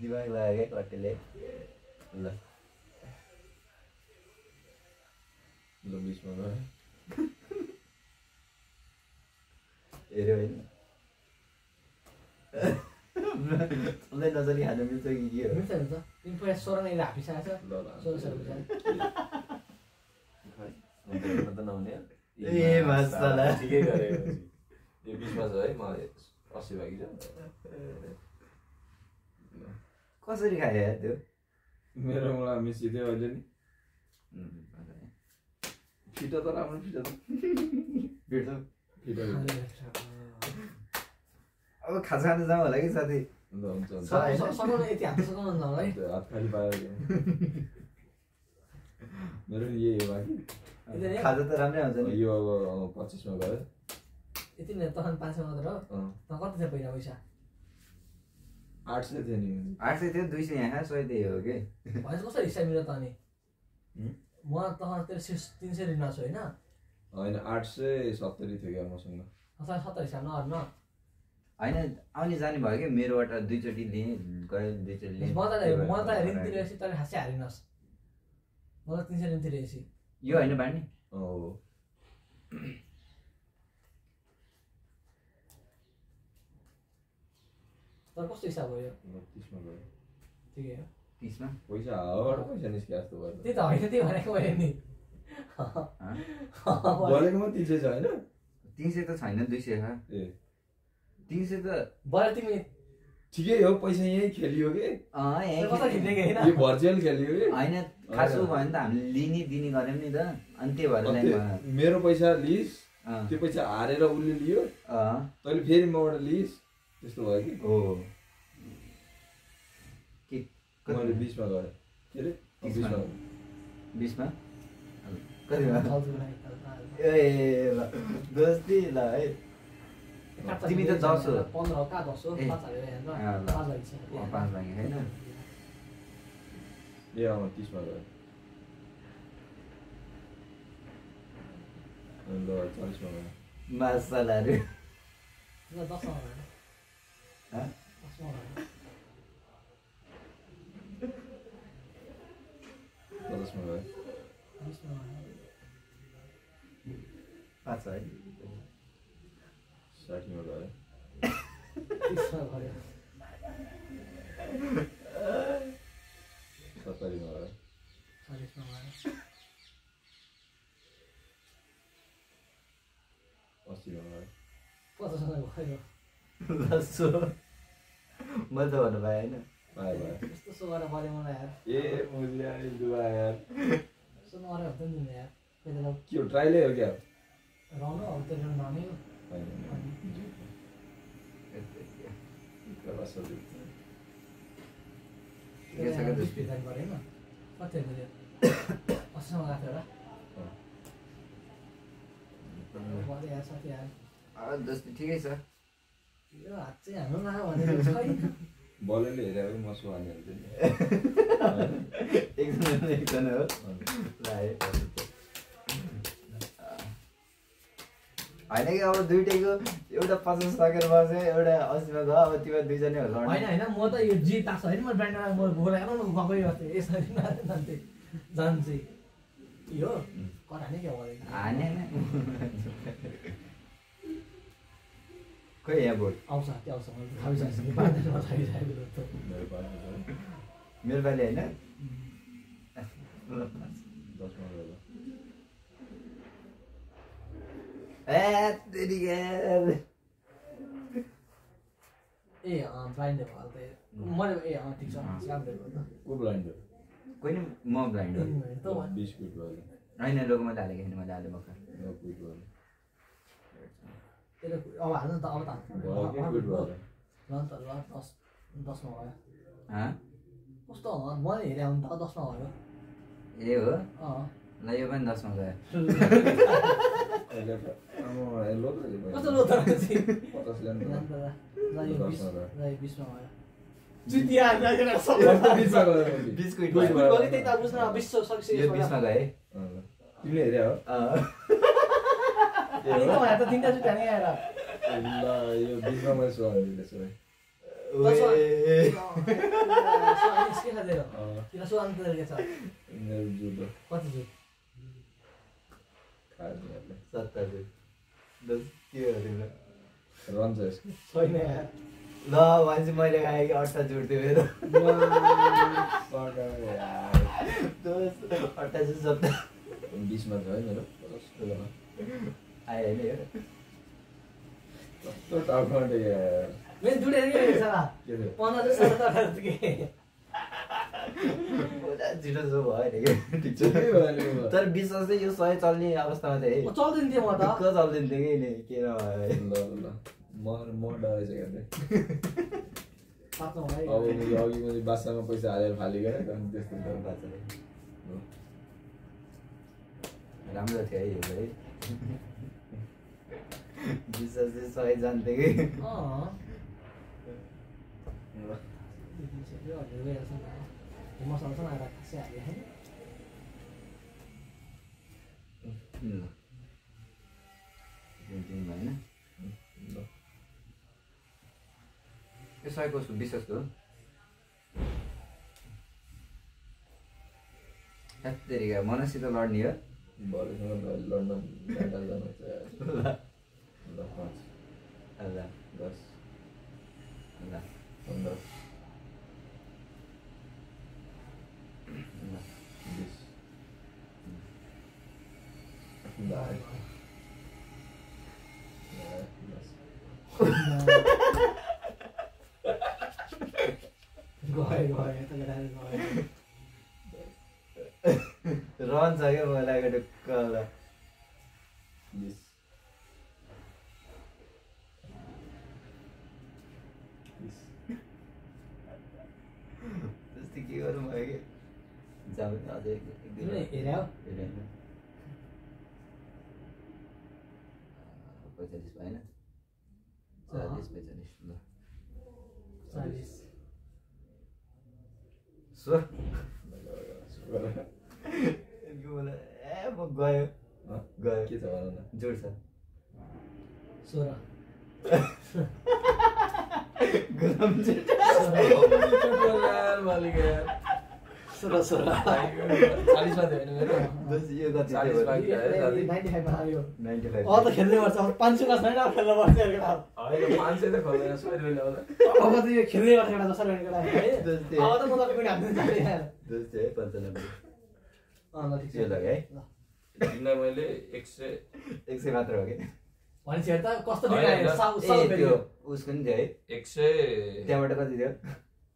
दिमाग लाग्यो कटेले ल 20 मा गयो हेऱ्यो होइन उसलाई नजरी खानु मिल्छ कि के हो मिल्छ नि त तिमी पहिला 16 नै हापिसकेछ 16 त नहुने ए मासला ठिकै गरे यो 20 मा छ है म 80 बाकी छ कसरी खायो यार त्यो मेरो मलाई मिसी थियो अहिले नि फिटा त राम्रो फिटा त बिर्छ फिटा अब खाजा खानु जाउँ होला कि साथी हुन्छ सकाउन यति हात सकाउन न है हात खाली पाएर मेरो नि यही हो बाकी खाजा त राम्रै हुन्छ नि यो अब 25 मा गयो यति नै तखन 500 मात्र हो त कति छ पहिला पैसा 800 थियो नि 800 थियो 200 यहाँ 100 त्यही हो के भएछ कसरी हिसाब मिल्यो त अनि म तखन तेरो 300 ऋण छु हैन हैन 870 थियो क्या मसँग 70 हिसाब नगर्न हैन आउने जाने भयो के मेरोबाट दुईचोटी लिएँ गयो दुईचोटी लिएँ म त ऋण तिरेपछि तले खासै हारिनस् मलाई 300 ऋण तिरेपछि यो हैन बानी हो तर कस्तो हिसाब भयो 30 मा गयो ठिकै हो 30 मा पैसा हावाबाट पैसा निस्क्यो जस्तो भयो त्यही त होइन त्यही भनेको मैले नि बोलेकोमा 300 छ हैन 300 त छैन 200 छ ए 300 त बल तिमी ठिकै हो पैसा यही खेलियो के यही कता खिच्ने हैन यो भर्चुअल खेलियो के हैन खासो भयो नि त हामीले लिने दिने गर्यौं नि त अनि त्यही भएर ल्याइ मेरो पैसा लिस त्यो पैसा हारेर उले लियो तैले फेरि मबाट लिस त्यस्तो भयो कि हो के मैले 20 मा गरे के रे 20 मा 20 मा कति भयो ए ल दोस्ती ल है तिमी त 10 हो 15 का 10 हो 5 हालेर हेर्न 5 लाग्छ 5 लाग्यो हैन ए 30 मा गयो ल 40 मा गयो मसलाहरु ल 10 मा भयो ह 10 मा भयो 50 मा गयो 20 मा भयो 5 है 60 मा गयो 30 मा भयो 70 मा गयो 40 मा भयो 80 मा गयो 50 मा भयो लसो म त भन्नु पाएँ हैन भयो यस्तो सो गरेर पऱ्यो मलाई यार ए मुजिया दुआ यार सो नगरे हुन्छ नि यार कहिले के हो ट्रायलै हो क्या रहनु अब त्यो नामै हो ठिकै छ के कति परेन कति दियो 80 मा गएको थियो यार साथी यार जस्तो ठिकै छ यो हात चाहिँ हाम्रो नआयो भनेको छैन बलले हेरेर म सुहाल्छु नि एकजना हो होइन कि अब दुइटैको एउटा 50 सकेर बस्छ एउटा 80 मा गयो अब तिम्रो दुईजनै हो लड्ने होइन म त यो जित आएको होइन म ब्यान्डमा म बोलाएर म गएकै गर्थेँ यसरी जान्छु यो कराने क्या बोलेको हाने खोइ यहाँ बोल आउँछ त्यो आउँछ मैले थाबिसकेको बाँधेर थाबिसकेको मेरो पालि होइन 10 मा गयो ए तेरी गेल ए ब्लाइन्ड भयो त मैले ए ठिक छ राम्रो भयो त को ब्लाइन्ड कोही नि म ब्लाइन्ड हो 20 फिट भयो होइन लोक मैले हालेको छैन मैले हालेँ भर्खर 9 फिट भयो त्यसले अब हाल्नु त अब त भयो के फिट भयो ल त ल 10 मा भयो हाँ कस्तो हो मैले हेरेँ आउनु त 10 मा भयो ए हो अँ ल यो पनि 10 मा गयो अहिले त अब हेलो कस्तो लो त 50 ल्यान्ड ल यो 20 मा भयो जितिया जितिया सब 20 मा गयो 20 को भयो कि त्यही त बुझ्न 20 सक्सेस यो 20 मा गए तिमीले हेरे हो नि त यहाँ त तिनटा जुत्ता नि आएर ल यो 20 मा मैले सुहाल्छु सबै के खाँदैन किन सो अन्त के छ मेरो जुडो कति जुत खार्नेहरुले 70 10 के हो तिम्रो रन्छ यसको छैन यार ल मान्छे मैले खाएँ कि 8 जुट थियो मेरो पका यार 28 70 20 मा छ है मेरो 50 आयो नि कस्तो टाउकोबाट यार मेरो जुटे नि साला के थियो 15 साल त के पुरा छिटो जो भयो नि ठिक छ के भयो नि तर 20 चाहिँ यो 100 चल्ने अवस्थामा थियो म चल्दैन थियो म त ढुक्क चल्दैन थियो कि नि के नभयो ल म डराइसकेको थिएँ साँच्चो भाइ अब अघि मैले बासामा पैसा हालेर फाली गरेँ अनि त्यस्तो डर बाचा राम्रो थियो है यो चाहिँ 20 चाहिँ 100 जान्थ्यो कि मसँग आएर खासै हाल्यो है होइन यो 100 को विश्वासको हेत्तेरिका मनसित लड्ने हो भरेसँग लन्डन क्यानाडा जानु छ ल 5 ल 10 ल 15 ल 20 गयो यता केटाहरू गयो रहन्छ क्या मलाई ढुक्क ल 20 त्यस्तै के गरौँ भयो कि जाऊ अझै तिमीले हेऱ्यौ 45 भएन 40 45 ल 40 सो ए म गयो गयो के छ भन न जोड छ 16 गुलाम जोड 16 40 मा थियो मेरो बस यो कति 40 बाँकी आयो दादी 95 मा आयो 95 त खेल्नै पर्छ 500 का छैन खेल्न पर्छ यार केटा होइन 500 त खोल्दैन 100 रुपैयाँ ल्याउँदा अब त यो खेल्नै पर्छ केटा जसरी पनि केटा है अब त म तपाईको पनि हाल्नु चाहे यार दोस्तै 95 ल ठिक छ यो लगे है तिमीलाई मैले 100 मात्र हो कि भनेपछि हेर त कस्तो डिग्रायो साउ त्यो उसको नि थियो है 100 त्यहाँबाट कति थियो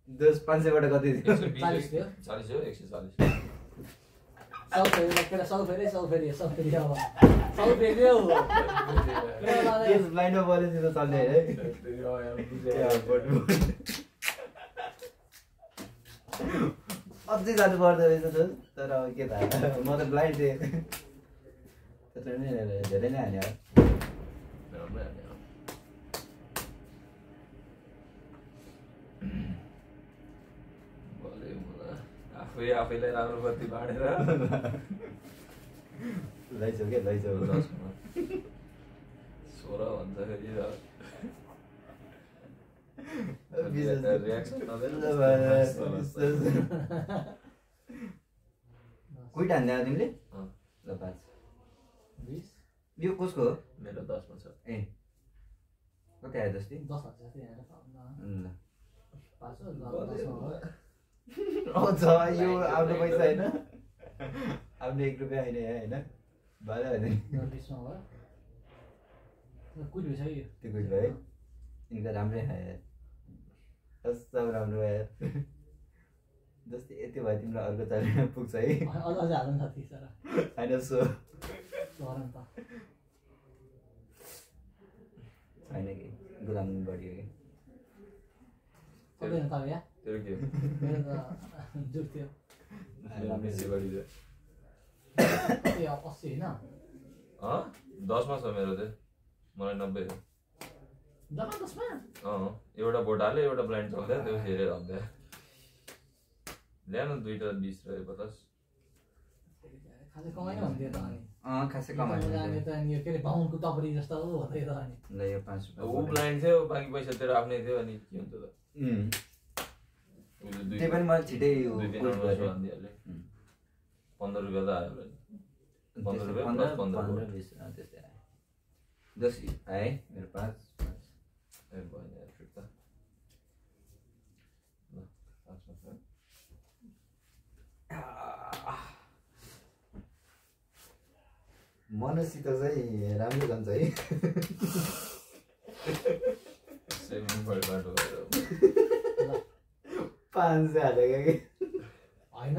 दोस 500 बाट कति थियो 40 थियो 40 हो 140 साउ फेरि केटा साउ फेरि अब साउ फेरि हो यस लाइनमा बोलेपछि त चल्ने है अझै जानु पर्दो रहेछ दोस्त तर अब के थाहा म त ब्लाइन्ड थिएँ त्यत्रो नै धेरै नै हान्यो आफैलाई राम्रो गति बाँडेर लैजाऊ क्या लैजाऊ 16 भन्छ फेरि रियाक्सन कुइट हान्ने तिमीले ल 5 20 यो कसको हो मेरो 10 मा छ ए कति आयो जस्तै 10 हजार चाहिँ हेर ल 5 आउँछ यो आफ्नो पैसा होइन आफ्नो 1 रुपियाँ होइन होइन भाडा होइन 20 मा भयो कुइट भइसक्यो त्यो कुइट भयो है यिनीको राम्रै खायो सब राम्रो भयो जस्तै यति भयो तिमीलाई अर्को चालमा पुग्छ है अझै हाल्नु न थिएछ र होइन सो गरम त छैन कि गुलाम बढियो कि सक्दैन तपाईँ या तेरो के मेरो त जुट्थ्यो मेसी बढिदियो कति 80 होइन 10 मा छ मेरो चाहिँ मलाई 90 हो जम्मा 10 मा एउटा बोट हाल्यो एउटा ब्लाइन्ड चल्दै त्यो फेरि हल्दै ल्याउनु दुईटा 20 र 50 खासै कमाइनु भन्थ्यो त अनि खासै कमाइनु जाने त अनि यो के अरे बाहुनको टपरी जस्तो हो भन्दै त अनि ल यो 5 ऊ रुपियाँ ब्लाइन्ड थियो बाँकी पैसा तेरो आफ्नै थियो अनि के हुन्छ त त्यही पनि मैले छिटै यो 2-3 वर्ष भनिदिइहाल्यो 15 रुपियाँ त आयो होला 15 रुपियाँ प्लस 15 20 त्यस्तै आयो 10 आए मेरो 5 ए भएन यार फिर्ता ल 5 मा छ मनसित चाहिँ राम्रो जान्छ है 7.5 500 हालेको कि होइन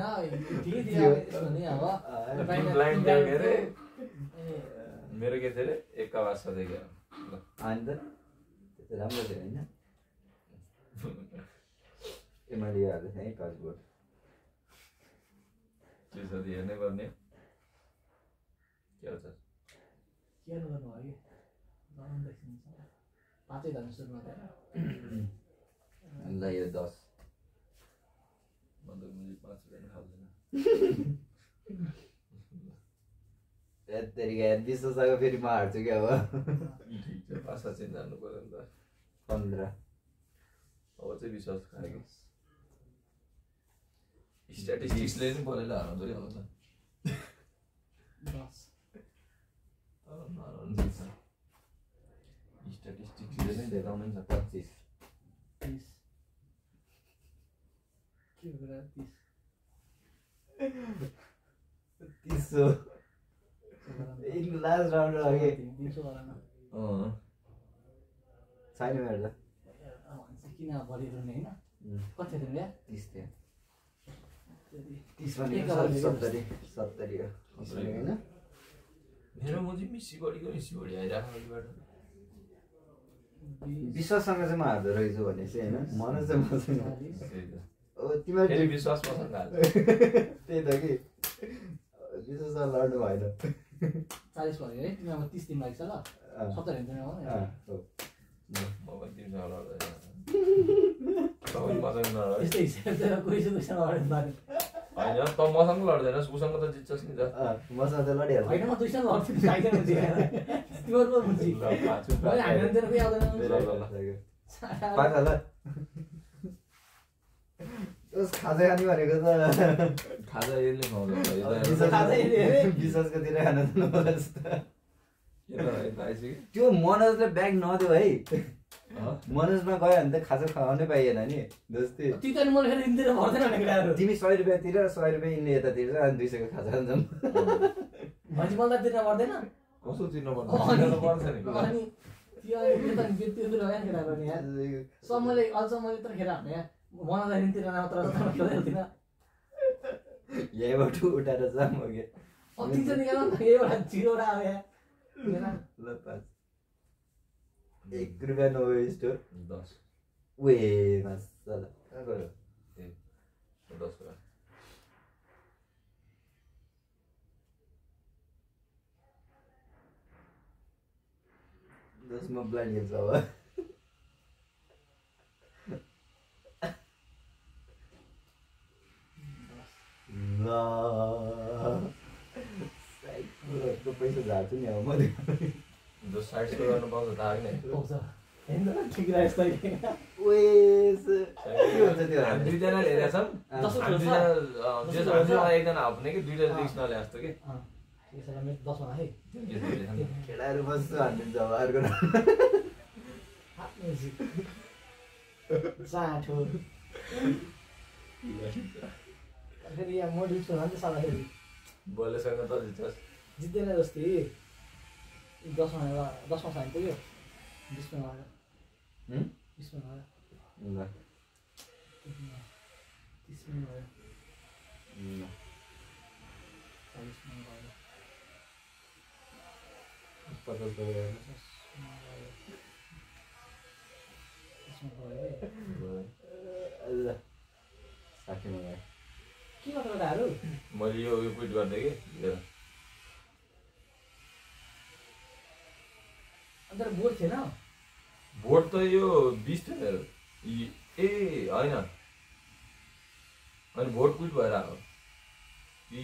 ठिकै थियो यसमा नि अब ब्लाइन्ड थियो के अरे मेरो के थियो अरे एकका वास्ता थियो क्या अनि त त्यो त राम्रो थियो होइन ए मैले यो हालेको थिएँ है 5 बोट के छ हेर्नै पर्ने के हो त के गर्नु भयो कि गरम देखिन्छ 5 जना सुरु गरेर ल यो 10 भन्दा मुजी 5 रुपियाँ खाल्दैन त्यतिकै विश्वासको फेरि म हार्छु क्या अब ठिक छ पासा चाहिँ जानु पर्यो नि त 15 अब चाहिँ विश्वास खायो कि स्ट्याटिस्टिक्सले नि पहिला हराउँछ क्या अब त 10 तर नहराउनु ठिक छ स्ट्याटिस्टिक्सले नै देखाउनु नि छ 25 30 के गरेर 30 एक लास्ट राउन्ड अघि 300 गरेर छैन मेरो त किन बढी रुने होइन कति रुने 30 थियो 30 एक भने 70 हो होइन मेरो मुजी मिसी बढीको मिसी बढी आइरहेको अघिबाट विश्वाससँग चाहिँ म हार्दो रहेछु भने चाहिँ होइन मन चाहिँ मसँग तिमीहरू फेरि विश्वास मसँग हाल्छ त्यही त कि विश्वाससँग लड्नु भएन 40 भयो है तिमीलाई 30 दिन लाग्छ ल 70 हुन्छ नि हो म पनि तिमीसँग लड्दैन तपाईँ मसँग नलड त्यस्तै हिसाब कोही सुकै सँग लड्नु होइन त मसँग लड्दैनस् उसँग त जित्छस् नि त मसँग त लडिहाल्छ होइन म दुईसँग लड्छु साइडमा मुजी तिम्रो मुजी हामीतिर कोही आउँदैन पाँच ल ओस् खाजा खाने भनेको त खाजा यसले खुवाउँछ विश्वासकोतिर खान त नहोला जस्तो यता आइसक्यो त्यो मनोजले ब्याग नदियो है मनोजमा गयो भने त खाजा खुवाउनै पाइएन नि जस्तै तिमी त मलाई फेरि इन्तिर भर्दैन भनेको कुराहरू तिमी 100 रुपियाँ तिर 100 रुपियाँ यिनले यता तिर्छ अनि 200 को खाजा खान्छौँ भन्छ मलाई तिर्न पर्दैन कस्तो चिन्न पर्छ नि अनि त्यो अनि त्यो लगाएन केटाहरू नि यार मैले अझ मैले त खेर भने मलाई इन्तिर मात्र खेल्दैन यहीबाट उठाएर जाम हो के तिन चाहिँ निकाल्नु यहीबाट 0 आयो ल 5 1 रुपियाँ नो स्टोर 10 वे मसला कहाँ गयो 10 रुपियाँ दसमा ब्लाइन्ड हेर्छ अब ल साइडको पैसा झार्छु नि अब म जो साइड स्कोर गर्नु पाउँछ त आएन पाउँछ हैन ठिक रहेछ त वेस के हुन्छ त्यो हामी दुईजनाले हेरेका छौँ एकजना हाप्ने कि दुईटा रिक्स नले जस्तो कि त्यसैले म 10 मा है खेलाएर बस्छु हान्दिन्छ अब अर्को जाठो फेरि यहाँ म डिस्को हान्दै साला फेरि बलेसँग त जित्छस् जित्दैन जस्तै 10 मा साइन पुग्यो 20 मा गयो 20 मा गयो ल 30 मा गयो 40 मा गयो 50 गयो 60 मा गयो के गर्नु केटाहरू मैले यो क्विट गरिदिएँ कि अन्त बोर्ड थिएन भोट त यो 20 थियो ए होइन अनि भोट क्विट भएर आएको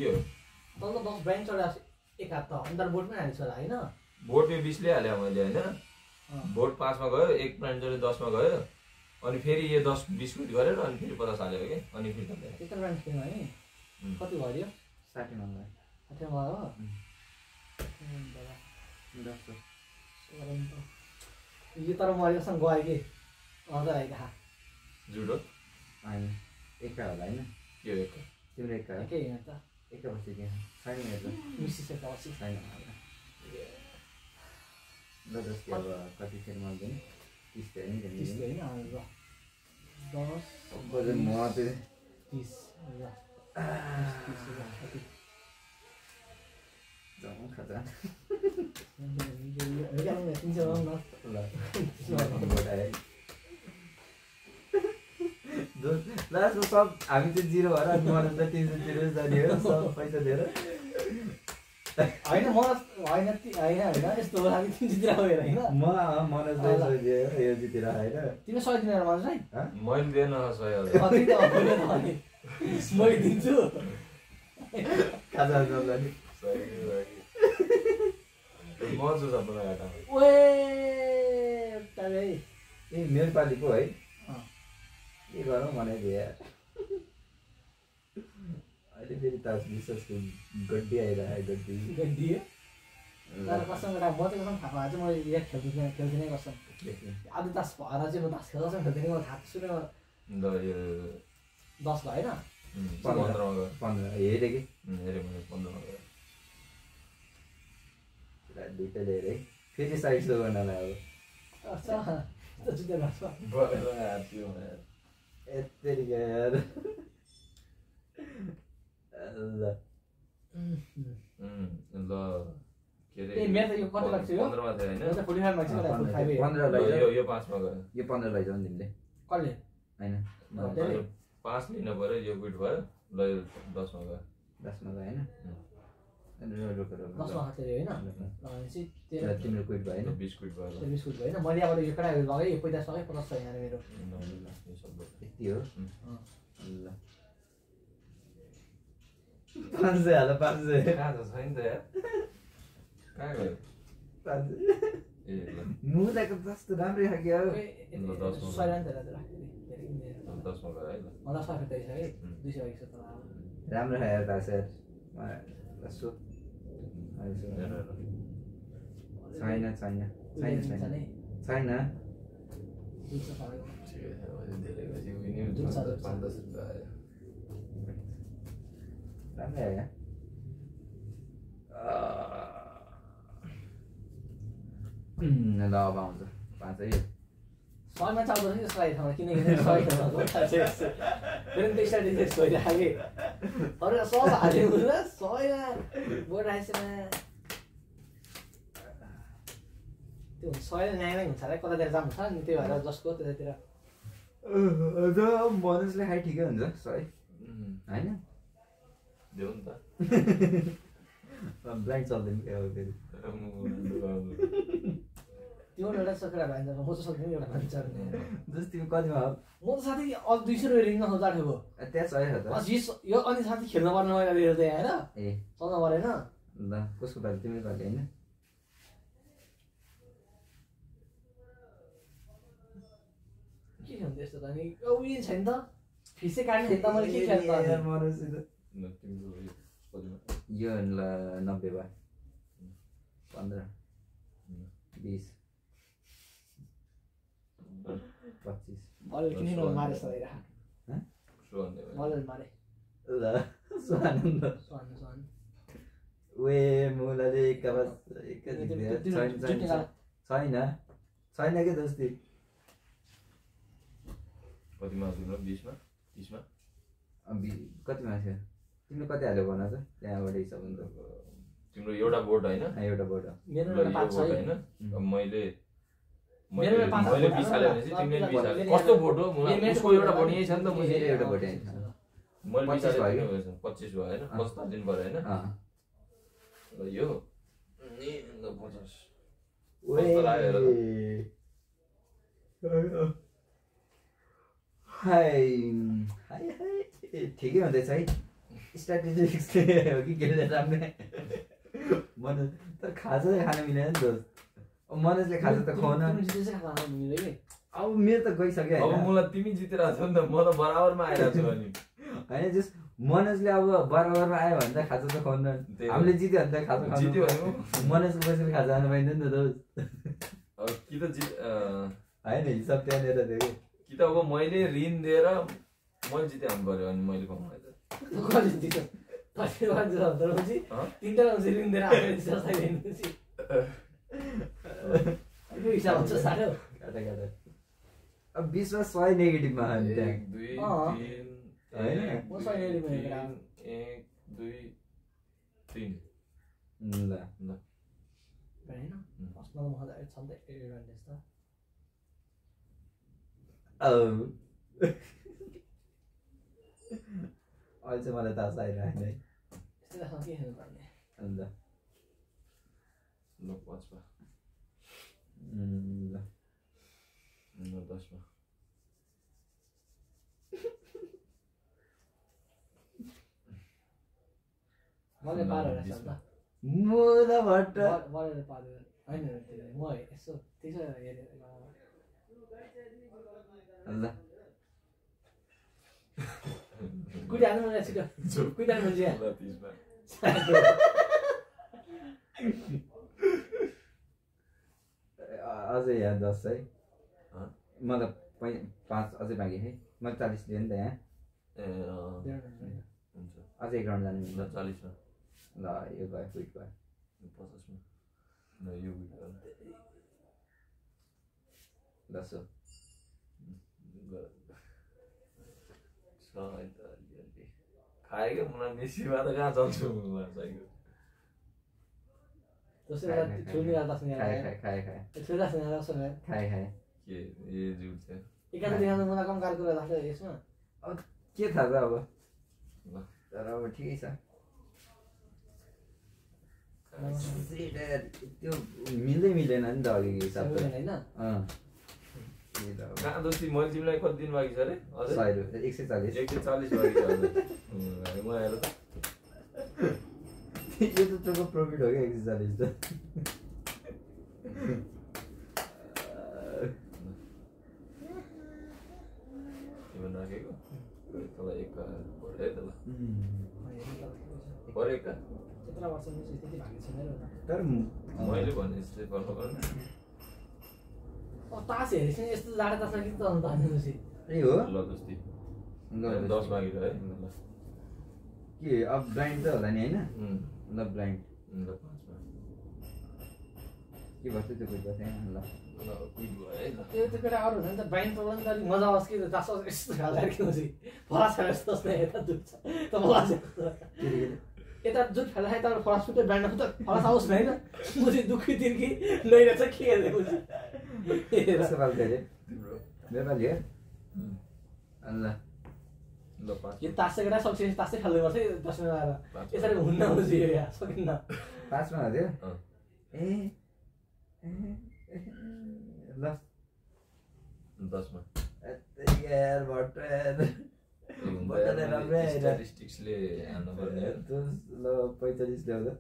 यो तल 10 ब्रान्ड चढा एक हात त अन्त बोर्डमै हालिछ होला हैन भोट यो 20 ले हाले मैले हैन भोट 5 मा गयो एक ब्रान्ड चढे 10 मा गयो अनि फेरि यो 10 20 क्विट गरेर अनि फेरि 50 हाल्यो के अनि फेरि त्यत्रो ब्रान्ड खेल्नु है कति भयो 60 मा गयो 60 मा हो यो तर मरियोसँग गयो कि अझ आइका जुडो होइन एका होला हैन के एक तिम्रो एका एकै यहाँ त एका बस्यो के छैन यो त मिसिसकेको असी छैन ल जस्तै अब कति खेर माग्दैन 30 त हैन तीस नि हैन ल 10 बजेट म चाहिँ 30 ल 30 जाउँ खजा निकाल्नु 300 ल ल लास्टमा सब हामी चाहिँ 0 भएर अनि मनोज त 300 तिरेर जाने हो सब पैसा दिएर होइन म होइन होइन यस्तो हो हामी 300 तिर गएर हैन म मनोजलाई 100 दियो यो जितेर हैन तिमी 100 दिनेर मनोज है मैले दिएन 100 कति त मैले दिन्छु खाजा नला नि म छु सबैमा घाटा ओए तारे ए मेरो पालिको है के गरौँ भने दिए अहिले फेरि तास विश्वासको गड्डी आइरहेको गड्डी तर कसम एउटा म चाहिँ कसम थाहा चाहिँ मैले यहाँ खेल्दिनँ कसम आधी तास भएर चाहिँ म तास खेल्दैछ खेल्दिनँ म थाहा सुने 10 भयो होइन 15 हेरेँ कि हेरेँ मैले 15 मा गयो दुइटा लिएर है फेरि साइड सो गर्नलाई अब अच्छा त जुत्ता गर्छ यत्तरी यार ल के रे ए मेरो त यो कति लाग्छ यो 15 मा थियो हैन यो त 45 लाग्छ मलाई 15 लैजाऊ यो 5 मा गयो यो 15 लैजाऊ नि तिमीले कसले हैन 5 लिन पर्यो यो क्विट भयो ल 10 मा गयो 10 मा गयो हैन अनि रोकेर 10 मा खाथे हैन भनेपछि तिम्रो क्विट भयो हैन 20 क्विट भयो 20 क्विट भयो हैन मैले अब यो कडा लगाए यो 50 लगाए 50 छ यहाँ मेरो यति हो ल 500 हाल 500 कहाँ छ छैन त यार कहाँ गयो 500 ए ल मुलाको जस्तो राम्रै खाके हो ल 10 मा सय राख्दै राख्दै राख्दै 10 मा गयो है ल मलाई सय रुपियाँ छ है 200 भएको छ तर राम्रो खायो त सर यसो हेर हेर छैन छैन छैन छैन छैन दुध छ खाएको ठिकै छ अहिले धेरै पछि उनी 5-10 रुपियाँ आयो राम्रै आयो ल अब आउँछ 5 है सयमा चाउदो नि जस्तो लागेको ठाउँमा किनकि 100 ठाउँमा गोटा चाहिँ यस्तो मेरो पनि त्यसरी त्यस्तो भइरहेको अरू सब हाल्यो होला 100मा गोटा आइसमा त्यो 100 न्यायमै हुन्छ होला कतातिर जाम हुन्छ नि त्यही भएर जसको त्यतातिर मनोजले खाइ ठिकै हुन्छ 100 होइन देऊ नि त ब्लाइन्ड चल्दैन क्या अब फेरि त्यो एउटा सकेर भाइन्छ म त सक्दिनँ एउटा भाइन्छ जस्तो तिमी कतिमा हो म त साथी अब 200 रुपियाँ रिङ नखाउँदा ठेको त्यहाँ 100 हो त यो अनि साथी खेल्न पर्ने मैले त आएर ए चल्न परेन ल कसको पालि तिमी पालि होइन के खेल्नु त्यस्तो त अनि उयो छैन त फिसै काट्ने त मैले के खेल्नु त मनोजसित ल तिम्रो यो कतिमा यो ल 90 भयो 15 20 25 बल किन मारे सहिरा सुहाउने भयो बल मारे ल स्वानन्द सोहान सोहान वे मुलाले कबस छैन छैन के जस्तै कतिमा तिम्रो 20 मा 30 मा कतिमा थियो तिमीले कति हाल्यो भन त त्यहाँबाट हिसाब हुन्छ तिम्रो एउटा बोर्ड होइन एउटा बोर्ड मेरो यो 5 छ बोर्ड होइन अब मैले मेरो 5 मैले 20 हाले भनेपछि तिमीले 20 हाल्यो कस्तो बोर्ड हो मलाई उसको एउटा बोर्ड यही छ नि त मैले एउटा बोर्ड मैले 20 हाले 25 भयो होइन 50 दिन पऱ्यो होइन ल यो नि ल 50 हाई हाई हाई ठिकै हुँदैछ है स्ट्राटेजिक्स हो कि के राम्रै मनोज तर खाजा चाहिँ खान मिलेन नि त मनोजले खाजा त खुवाउन अब मेरो त गइसक्यो अब मलाई तिमी जितेर छौ नि त म त बराबरमा आइरहेको छु अनि होइन जस मनोजले अब बराबरमा आयो भने त खाजा त खुवाउनु हामीले जित्यो भने त खाजा जित्यो भने मनोजको पैसाले खाजा खानु पाइँदैन नि त अब कि त होइन हिसाब त्यहाँनिर थियो कि त अब मैले ऋण दिएर मैले जिते आउनु पर्यो अनि मैले कमाएँ तिनवटा मान्छे ऋण दिएर हिसाब हुन्छ साह्रो अब 20 मा 100 नेगेटिभमा खायो नि त्यहाँ 1 2 3 ल अहिले चाहिँ मलाई तास आइरहेको है अन्त ल 5 मा ल 10 मा मैले 12 रहेछ ल मुला भट्ट मैले 12 हैन म यसो त्यसो हेरेर ल कुदानु मलाई छिटो कुदानु हुन्छ ल 30 मा अझै यहाँ 10 है मतलब 5 अझै बाँकी है मैले 40 दिएँ नि त यहाँ हुन्छ अझै 1 राउन्ड जानु ल 40 मा ल यो भयो क्विट भयो 50 मा ल यो ल सो खाएकै मलाई मेसीमा त कहाँ चल्छु मलाई चाहियो खाए के ए जुट छ यसमा के थाहा त अब तर अब ठिकै छ त्यो मिल्दैन नि त अघि हिसाब त कहाँ दोस्ती मैले तिमीलाई कति दिन बाँकी छ अरे 140 140 बाँकी छ म आएर त यो त चोको प्रफिट हो क्या 140 त तिम्रो राखेको तल एक पढे त ल परेका त्यत्रा वर्षपछि त्यति भाग्य छैन र तर मैले भने जस्तै गर्नु पर्ने तास हेरेपछि यस्तो जाडो तास कि त अन्त हान्नुपछि ए हो ल जस्तै 10 मागिर है ल के अब ब्लाइन्ड त होला नि हैन ल ब्लाइन्ड ल 5 मा के भन्छ त्यो पैसा छैन ल ल कुइट भयो है ल त्यो केटा अरू हुन्छ नि त ब्राइन प्रब्लम त अलिक मजा आओस् कि तास यस्तो खालको कि फलास खाएर यस्तो जस्तो यता दुख्छ त मलाई यता जुट फाल्दा खाए तर फलास फुट्यो ब्रान्ड त फलास आओस् न होइन मुझे दुखी तिर्की लैरहेछ के हेर्दै मुझे कस्तो खालको अरे तिम्रो नेपाली हो ल ल 5 यो तास केटा सक्छ तासै फाल्दै पर्छ दसमा आएर यसरी हुन्न मुझे यो यहाँ सकिन्न 5 मा हो ए ल 10 मा यार बटर स्ट्याटिस्टिक्सले हान्नु पर्ने ल 45 ल्याउँदा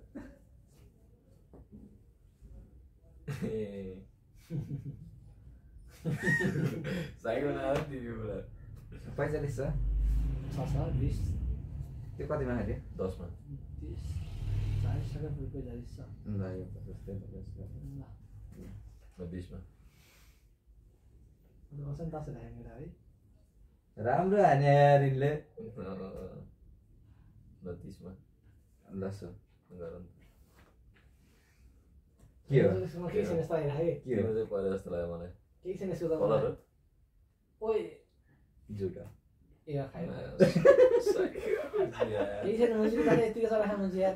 साइकल आयो तिमी बेला 45 छ 20 त्यो कतिमा खायो 10 मा 30 40 टका रुपैयाँ जारिस छ ल यो 50 ल 20 मा वसन तास राखेको है राम्रो हाने यार इनले ल 30 मा ल सो गरौँ के हो के छैन यस्तो आइराखे के हो चाहिँ परे जस्तो लाग्यो मलाई केही छैन यसो त कलर ओइ जुटा ए खायो या केही छैन मुझे त यतिकै चला खानु मुझे यार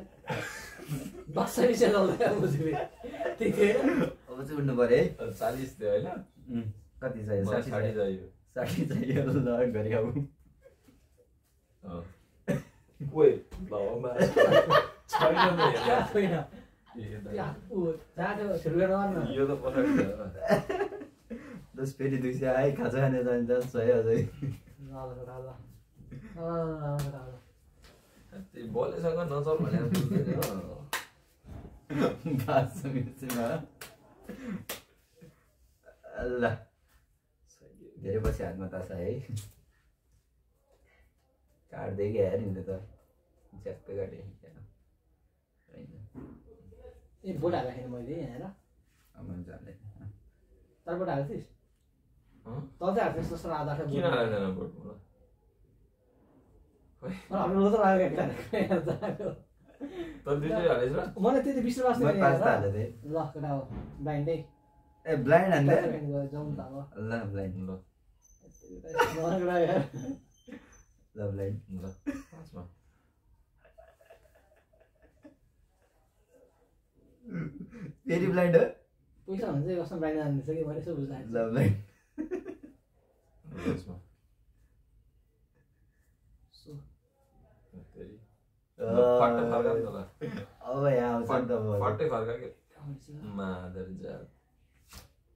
बस विषय चल्दै मुझे त्यही थियो अब चाहिँ उड्नु पर्यो है 40 थियो हैन कति चाहियो 60 चाहियो 60 चाहियो ल गरी आऊ ओइ लाउमा छैन नि होइन जाडो सुरु गर्न यो त पर्फेक्ट छ 10 फेरि 200 आइ खाजा खाने जान्छ 100 अझै त्यही बलेसँग नचल भने ल धेरै पछि हातमा तासा है काट्दै गयो यार नि त च्याप्पै काटे ए बोट हाल्दा खेल्नु मैले यहाँ अब जान्दै तर बोट हाल्थिस् तल चाहिँ हाल्थिस् जस्तो आधा किन हाल्दैन बोट मलाई हाम्रो त लाग्यो तर दुईटै हालेछ र मलाई त्यति विश्वास म 5 हाल्दै थिएँ ल केटा हो ब्लाइन्डै ए ब्लाइन्ड हान्दै जाउँ त अब ल ब्लाइन्ड ल ल ब्लाइन्ड ल 5 मा फेरि ब्लाइन्ड हो पैसा हुन्छ कसमा ब्लाइन्ड हान्दैछ कि मैले यसो बुझ्दा ल ब्लाइन्ड 10 मा फट्टै फर्का नि त ल अब यहाँ आउँछ नि त फट्टै फर्का के मादर जा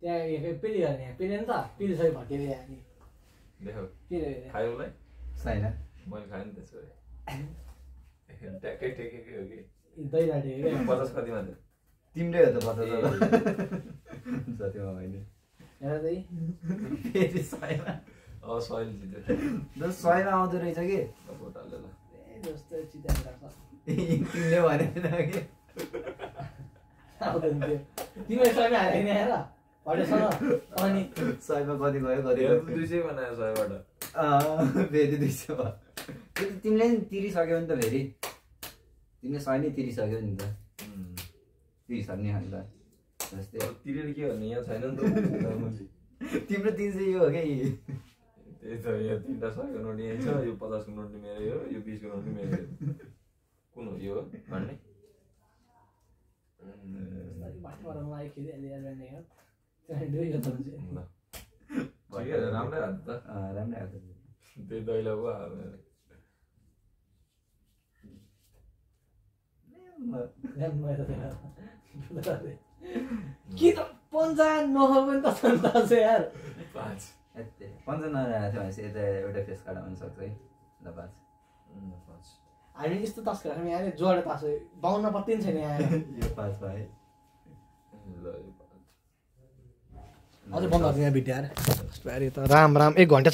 त्यहाँ पेली गर्ने पेली नि त पिलिसक्यो भट्टिएर यहाँ देखौ पिले खायो उसलाई छैन मैले खाएँ नि त्यसो ट्याक्कै टेकेकै हो कि दही राखेको 50 कतिमा थियो तिम्रै हो त 50 जतिमा मैले हेर दही फेरि 100 मा सयल जित्यो 100 मा आउँदो रहेछ कि भोट हाल्यो ल जस्तो चिताएर तिमीले भनेन कि आउँदैन थियो तिमीले सबै हालेन हेर हटेसँग अनि 100 मा कति गयो कति 200 बनायो 100 बाट फेरि 200 भयो त्यो तिमीले नि तिरिसक्यौ नि त फेरि तिमीले 100 नै तिरिसक्यौ नि त तिरिसक्ने हो नि त जस्तै तिरेर के भन्ने यहाँ छैन नि त तिम्रो 300 यो हो क्या त्यही त यहाँ 3टा 100 को नोट यहीँ छ यो 50 को नोट मेरो हो यो 20 को नोट मेरो कुन हो यो भन्ने बाटोबाट मलाई खेली ल्याएर हेर त्यहाँ दुई जस्तो हुन्छ ल ठिकै छ राम्रै हात त राम्रै हाल्छ त्यही दैलो पो हाल्नु कि त 95 पनि त छ यार 5 यति 55 आएको थियो भनेपछि यता एउटा फेस कार्ड आउन सक्छ है ल 5 हामी यस्तो तास खेल्छौँ यहाँ जोडे तास 52 पत्ती पनि छैन यहाँ यो पास भयो अझै बन्द गरिदिनु यहाँ भिडियो यार राम 1 घन्टा